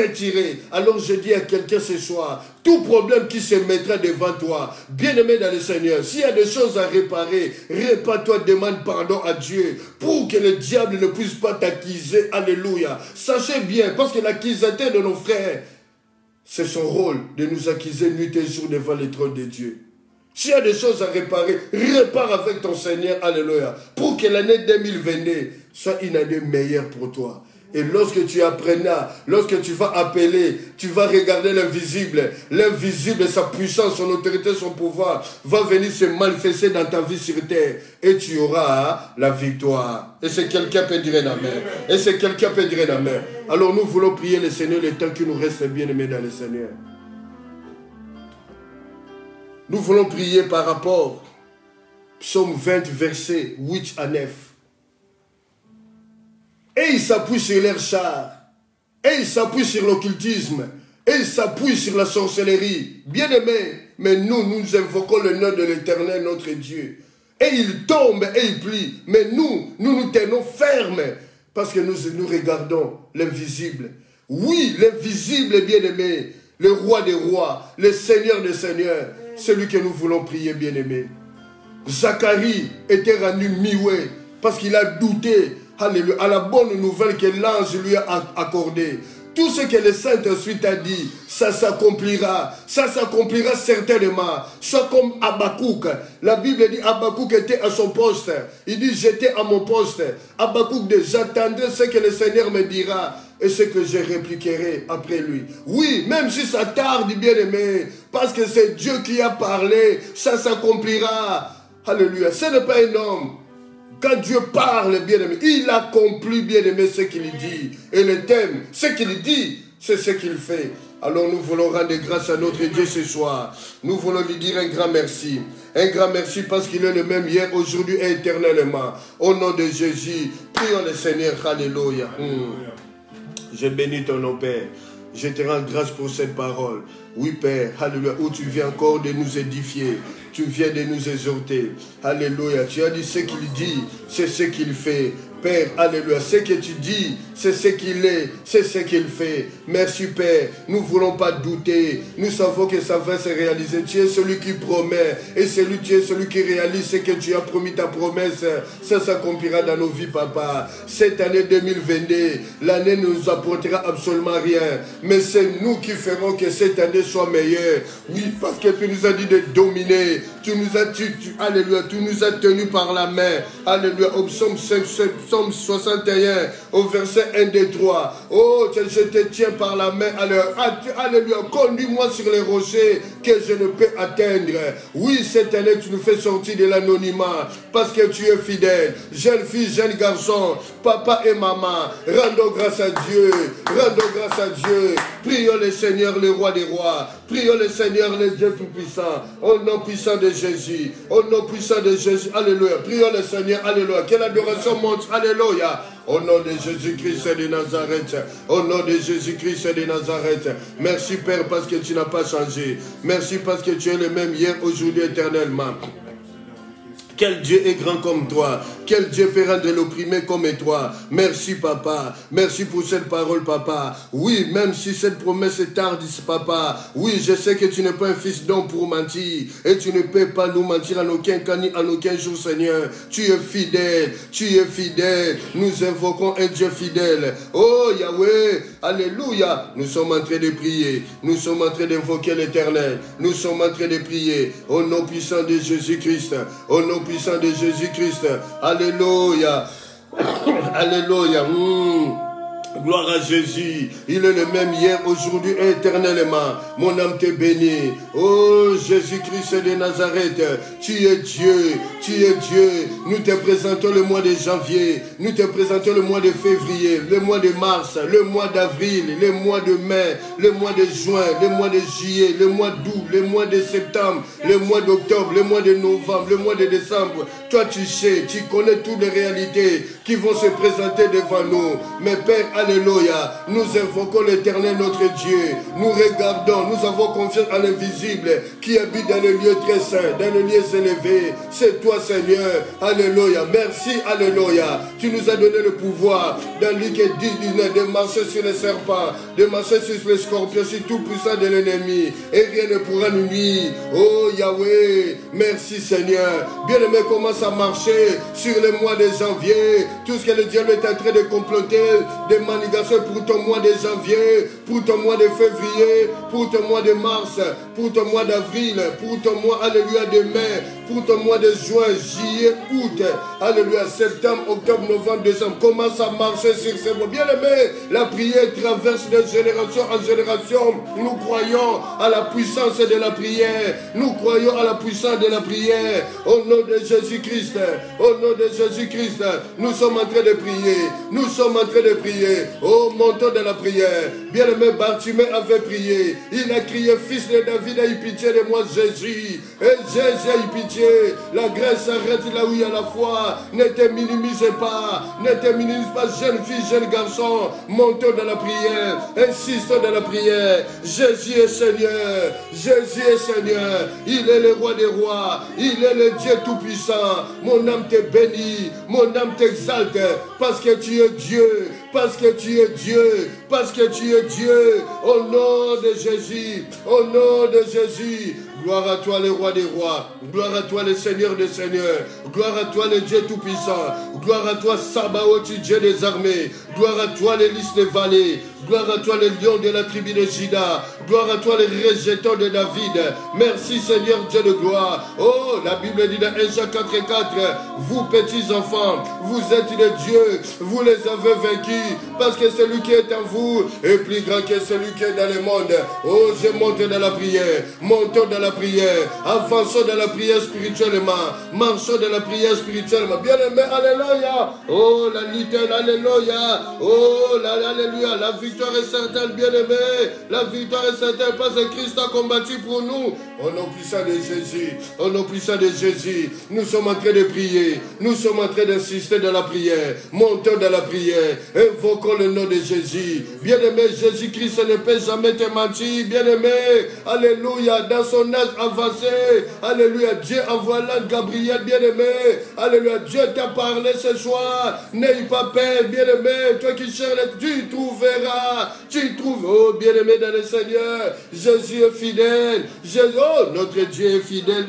retirée. Alors je dis à quelqu'un ce soir, tout problème qui se mettra devant toi, bien-aimé dans le Seigneur, s'il y a des choses à réparer, répare-toi, demande pardon à Dieu, pour que le diable ne puisse pas t'accuser, alléluia. Sachez bien, parce que l'accusateur de nos frères, c'est son rôle de nous accuser nuit et jour devant le trône de Dieu. Tu as des choses à réparer. Répare avec ton Seigneur. Alléluia. Pour que l'année 2022 soit une année meilleure pour toi. Et lorsque tu apprendras, lorsque tu vas appeler, tu vas regarder l'invisible. L'invisible, sa puissance, son autorité, son pouvoir va venir se manifester dans ta vie sur terre. Et tu auras la victoire. Et c'est quelqu'un peut dire amen. Et c'est quelqu'un peut dire amen. Alors nous voulons prier le Seigneur le temps qu'il nous reste bien aimé dans le Seigneur. Nous voulons prier par rapport Psaume 20, versets 8 à 9. Et ils s'appuient sur leurs chars. Et ils s'appuient sur l'occultisme. Et ils s'appuient sur la sorcellerie. Bien-aimés, mais nous invoquons le nom de l'Éternel, notre Dieu. Et ils tombent et ils plient. Mais nous tenons fermes. Parce que nous regardons l'invisible. Oui, l'invisible, bien-aimé. Le roi des rois, le Seigneur des seigneurs. Celui que nous voulons prier, bien-aimé. Zacharie était rendu mioué. Parce qu'il a douté. Alléluia, à la bonne nouvelle que l'ange lui a accordée. Tout ce que le Saint-Esprit a dit, ça s'accomplira. Ça s'accomplira certainement. Soit comme Habakkuk. La Bible dit Habakkuk était à son poste. Il dit j'étais à mon poste. Habakkuk dit j'attendrai ce que le Seigneur me dira et ce que je répliquerai après lui. Oui, même si ça tarde, bien-aimé, parce que c'est Dieu qui a parlé, ça s'accomplira. Alléluia. Ce n'est pas un homme. Quand Dieu parle, bien-aimé, il accomplit, bien-aimé, ce qu'il dit. Et le thème, ce qu'il dit, c'est ce qu'il fait. Alors nous voulons rendre grâce à notre Dieu ce soir. Nous voulons lui dire un grand merci. Un grand merci parce qu'il est le même hier, aujourd'hui et éternellement. Au nom de Jésus, prions le Seigneur. Alléluia. Je bénis ton nom, Père. Je te rends grâce pour cette parole. Oui, Père, alléluia, où tu viens encore de nous édifier. Tu viens de nous exhorter. Alléluia. Tu as dit ce qu'il dit, c'est ce qu'il fait. Père, alléluia, ce que tu dis, c'est ce qu'il est, c'est ce qu'il fait. Merci, Père. Nous ne voulons pas douter. Nous savons que ça va se réaliser. Tu es celui qui promet et tu es celui qui réalise ce que tu as promis, ta promesse. Ça s'accomplira dans nos vies, Papa. Cette année 2022, l'année ne nous apportera absolument rien. Mais c'est nous qui ferons que cette année soit meilleure. Oui, parce que tu nous as dit de dominer. Tu nous as, alléluia, tu nous as tenus par la main. Alléluia, au psaume 61, au verset 1, 2, 3. Oh, je te tiens par la main. Alléluia, conduis-moi sur les rochers que je ne peux atteindre. Oui, cette année, tu nous fais sortir de l'anonymat parce que tu es fidèle. Jeune fille, jeune garçon, papa et maman, rendons grâce à Dieu. Rendons grâce à Dieu. Prions le Seigneur, le roi des rois. Prions le Seigneur, le Dieu tout-puissant. Au nom puissant de Jésus. Au nom puissant de Jésus. Alléluia. Prions le Seigneur. Alléluia. Que l'adoration monte. Alléluia. Au nom de Jésus-Christ de Nazareth. Au nom de Jésus-Christ de Nazareth. Merci, Père, parce que tu n'as pas changé. Merci parce que tu es le même hier, aujourd'hui, éternellement. Quel Dieu est grand comme toi. Quel Dieu peut rendre l'opprimé comme toi. Merci, Papa. Merci pour cette parole, Papa. Oui, même si cette promesse est tarde, Papa. Oui, je sais que tu n'es pas un fils d'homme pour mentir. Et tu ne peux pas nous mentir en aucun cas ni en aucun jour, Seigneur. Tu es fidèle. Tu es fidèle. Nous invoquons un Dieu fidèle. Oh, Yahweh. Alléluia. Nous sommes en train de prier. Nous sommes en train d'invoquer l'Éternel. Nous sommes en train de prier. Au nom puissant de Jésus-Christ. Au nom puissant de Jésus-Christ. Alléluia. Alléluia. Gloire à Jésus. Il est le même hier, aujourd'hui et éternellement. Mon âme te bénit. Oh Jésus-Christ de Nazareth. Tu es Dieu. Tu es Dieu. Nous te présentons le mois de janvier. Nous te présentons le mois de février. Le mois de mars. Le mois d'avril. Le mois de mai. Le mois de juin. Le mois de juillet. Le mois d'août. Le mois de septembre. Le mois d'octobre. Le mois de novembre. Le mois de décembre. Toi tu sais. Tu connais toutes les réalités qui vont se présenter devant nous. Mais Père, alléluia, nous invoquons l'Éternel notre Dieu. Nous regardons, nous avons confiance à l'invisible qui habite dans le lieu très saint, dans le lieu élevé. C'est toi, Seigneur. Alléluia. Merci, alléluia. Tu nous as donné le pouvoir dans Luc 10, 19, de marcher sur les serpents, de marcher sur les scorpions, sur tout puissant de l'ennemi. Et rien ne pourra nous nuire. Oh Yahweh, merci Seigneur. Bien-aimé, commence à marcher sur le mois de janvier. Tout ce que le diable est en train de comploter, de manigancé pour ton mois de janvier, pour ton mois de février, pour ton mois de mars, pour ton mois d'avril, pour ton mois, alléluia, de mai, pour ton mois de juin, juillet, août, alléluia, septembre, octobre, novembre, décembre. Commence à marcher sur ces mots. Bien-aimé, la prière traverse de génération en génération. Nous croyons à la puissance de la prière. Nous croyons à la puissance de la prière. Au nom de Jésus-Christ, au nom de Jésus-Christ, nous sommes en train de prier. Nous sommes en train de prier. Oh, montons de la prière. Bien-aimé, Bartimée avait prié. Il a crié, fils de David, aie pitié de moi, Jésus. Et Jésus, aie pitié. La grâce s'arrête là où il y a la foi. Ne te minimise pas. Ne te minimise pas, jeune fille, jeune garçon. Montons dans la prière. Insistons dans la prière. Jésus est Seigneur. Jésus est Seigneur. Il est le roi des rois. Il est le Dieu tout-puissant. Mon âme te bénit. Mon âme t'exalte. Parce que tu es Dieu. Parce que tu es Dieu. Parce que tu es Dieu. Au nom de Jésus. Au nom de Jésus. Gloire à toi, le roi des rois. Gloire à toi, le Seigneur des seigneurs. Gloire à toi, le Dieu tout-puissant. Gloire à toi, Sabaoth, Dieu des armées. Gloire à toi, les lys des vallées. Gloire à toi, le lion de la tribu de Juda. Gloire à toi, les rejetons de David. Merci, Seigneur Dieu de gloire. Oh, la Bible dit dans 1 Jean 4:4, vous petits enfants, vous êtes des dieux. Vous les avez vaincus. Parce que celui qui est en vous est plus grand que celui qui est dans le monde. Oh, je monte dans la prière. Montons dans la prière. Avançons dans la prière spirituellement. Marchons dans la prière spirituellement. Bien-aimé, alléluia. Oh, la lutte, alléluia. Oh, alléluia. La victoire est certaine, bien-aimé. La victoire est certaine parce que Christ a combattu pour nous. Au nom puissant de Jésus. Au nom puissant de Jésus. Nous sommes en train de prier. Nous sommes en train d'insister dans la prière. Montons dans la prière. Invoquons le nom de Jésus. Bien-aimé, Jésus-Christ ne peut jamais te mentir. Bien-aimé, alléluia. Dans son âge avancé, alléluia. Dieu envoie l'ange Gabriel, bien-aimé. Alléluia. Dieu t'a parlé ce soir. N'aie pas peur, bien-aimé. Toi qui cherches, tu trouveras. Tu trouves, oh, bien-aimé dans le Seigneur. Jésus est fidèle. Jésus, oh, notre Dieu est fidèle.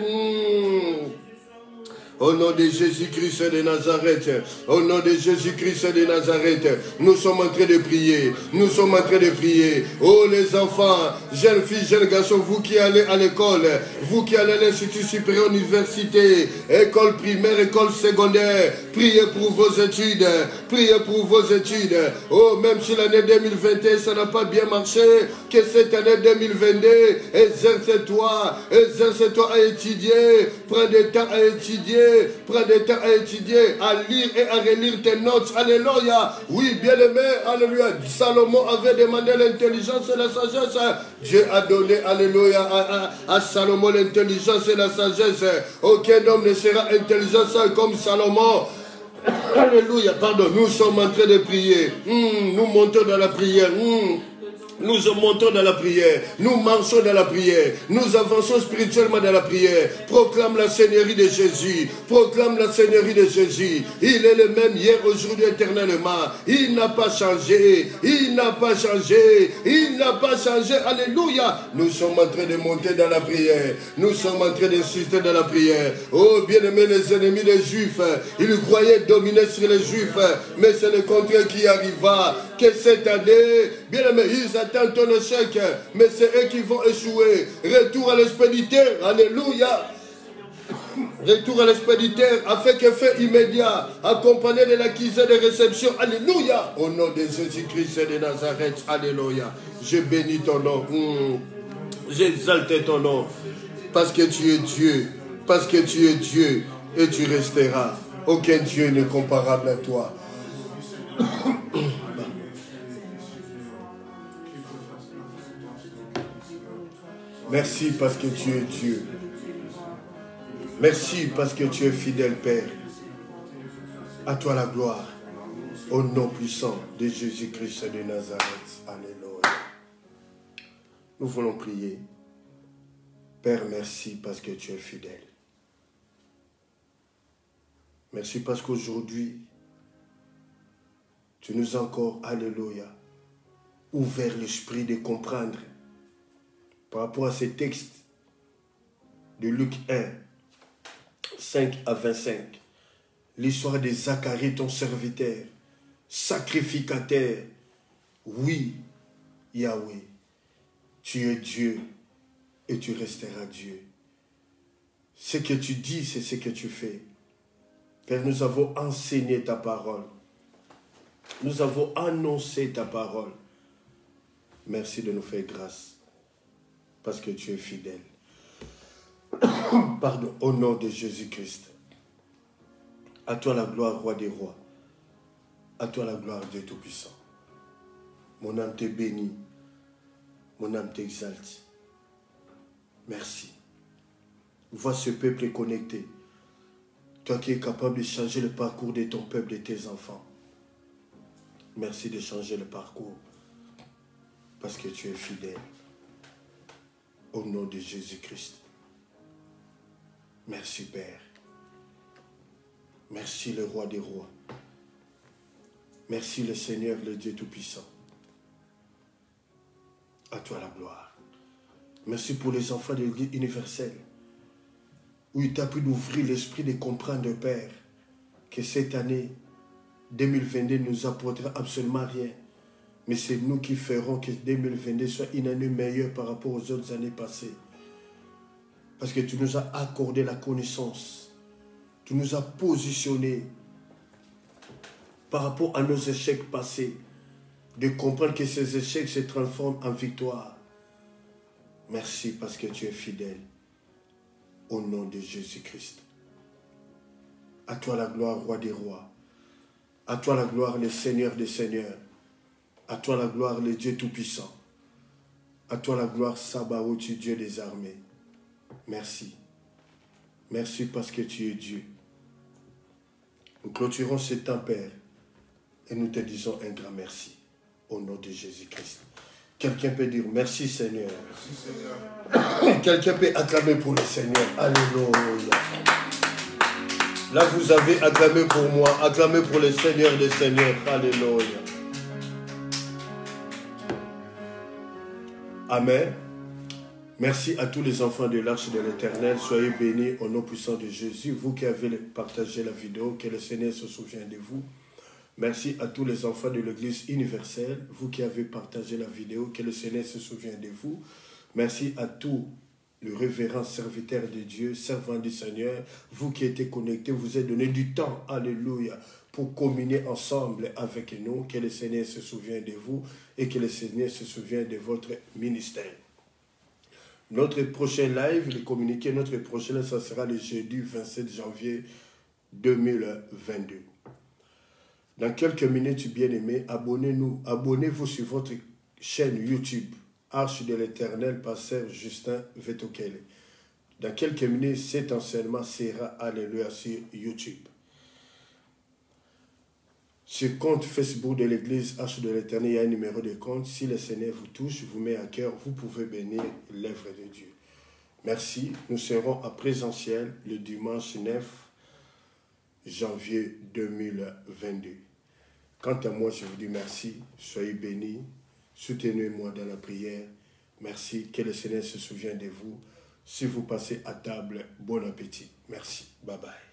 Au nom de Jésus-Christ de Nazareth, au nom de Jésus-Christ de Nazareth, nous sommes en train de prier, nous sommes en train de prier. Oh les enfants, jeunes filles, jeunes garçons, vous qui allez à l'école, vous qui allez à l'Institut supérieur, université, école primaire, école secondaire, priez pour vos études, priez pour vos études. Oh, même si l'année 2021, ça n'a pas bien marché, que cette année 2022, exerce-toi à étudier, prends du temps à étudier. Prends du temps à étudier, à lire et à relire tes notes. Alléluia. Oui, bien-aimé, alléluia. Salomon avait demandé l'intelligence et la sagesse. Dieu a donné, alléluia, à Salomon l'intelligence et la sagesse. Aucun homme ne sera intelligent comme Salomon. Alléluia, pardon. Nous sommes en train de prier. Nous montons dans la prière. Nous montons dans la prière, nous marchons dans la prière, nous avançons spirituellement dans la prière. Proclame la Seigneurie de Jésus, proclame la Seigneurie de Jésus. Il est le même hier, aujourd'hui, éternellement. Il n'a pas changé, il n'a pas changé, il n'a pas changé. Alléluia. Nous sommes en train de monter dans la prière, nous sommes en train d'insister dans la prière. Oh, bien-aimés, les ennemis des Juifs, ils croyaient dominer sur les Juifs, mais c'est le contraire qui arriva. Que cette année, bien-aimés, ils attendent ton échec, mais c'est eux qui vont échouer. Retour à l'expéditeur, alléluia. Retour à l'expéditeur avec effet immédiat, accompagné de l'accusé de réception, alléluia. Au nom de Jésus-Christ de Nazareth, alléluia. Je bénis ton nom, j'exalte ton nom, parce que tu es Dieu, parce que tu es Dieu, et tu resteras. Aucun Dieu n'est comparable à toi. Merci parce que tu es Dieu. Merci parce que tu es fidèle, Père. À toi la gloire. Au nom puissant de Jésus-Christ de Nazareth. Alléluia. Nous voulons prier. Père, merci parce que tu es fidèle. Merci parce qu'aujourd'hui, tu nous as encore, alléluia, ouvert l'esprit de comprendre par rapport à ces textes de Luc 1, 5 à 25, l'histoire de Zacharie, ton serviteur, sacrificateur, Oui, Yahweh, tu es Dieu et tu resteras Dieu. Ce que tu dis, c'est ce que tu fais. Père, nous avons enseigné ta parole. Nous avons annoncé ta parole. Merci de nous faire grâce, parce que tu es fidèle. Pardon, au nom de Jésus-Christ. À toi la gloire, roi des rois. À toi la gloire, Dieu Tout-Puissant. Mon âme te bénit. Mon âme t'exalte. Merci. Vois ce peuple connecté. Toi qui es capable de changer le parcours de ton peuple, de tes enfants. Merci de changer le parcours. Parce que tu es fidèle. Au nom de Jésus-Christ. Merci Père. Merci le roi des rois. Merci le Seigneur, le Dieu Tout-Puissant. À toi la gloire. Merci pour les enfants de l'Église universelle, où il t'a pu d'ouvrir l'esprit de comprendre, Père, que cette année 2022 ne nous apportera absolument rien. Mais c'est nous qui ferons que 2022 soit une année meilleure par rapport aux autres années passées. Parce que tu nous as accordé la connaissance. Tu nous as positionnés par rapport à nos échecs passés, de comprendre que ces échecs se transforment en victoire. Merci parce que tu es fidèle. Au nom de Jésus-Christ. À toi la gloire, roi des rois. À toi la gloire, le Seigneur des seigneurs. À toi la gloire, le Dieu Tout-Puissant. À toi la gloire, Sabaoth, Dieu des armées. Merci. Merci parce que tu es Dieu. Nous clôturons ce temps, Père, et nous te disons un grand merci. Au nom de Jésus-Christ. Quelqu'un peut dire merci Seigneur. Merci Seigneur. Quelqu'un peut acclamer pour le Seigneur. Alléluia. Là vous avez acclamé pour moi. Acclamé pour le Seigneur des Seigneurs. Alléluia. Amen. Merci à tous les enfants de l'Arche de l'Éternel. Soyez bénis au nom puissant de Jésus. Vous qui avez partagé la vidéo, que le Seigneur se souvienne de vous. Merci à tous les enfants de l'Église universelle, vous qui avez partagé la vidéo, que le Seigneur se souvienne de vous. Merci à tous les révérends serviteurs de Dieu, servants du Seigneur, vous qui êtes connectés, vous avez donné du temps, alléluia, pour communier ensemble avec nous, que le Seigneur se souvienne de vous et que le Seigneur se souvienne de votre ministère. Notre prochain live, le communiqué, notre prochain, ça sera le jeudi 27 janvier 2022. Dans quelques minutes, bien-aimés, abonnez-vous sur votre chaîne YouTube, Arche de l'Éternel, Pasteur Justin Vetokele. Dans quelques minutes, cet enseignement sera, alléluia, sur YouTube. Sur compte Facebook de l'Église Arche de l'Éternel, il y a un numéro de compte. Si le Seigneur vous touche, vous met à cœur, vous pouvez bénir l'œuvre de Dieu. Merci. Nous serons en présentiel le dimanche 9 janvier 2022. Quant à moi, je vous dis merci, soyez bénis, soutenez-moi dans la prière. Merci, que le Seigneur se souvienne de vous. Si vous passez à table, bon appétit. Merci, bye bye.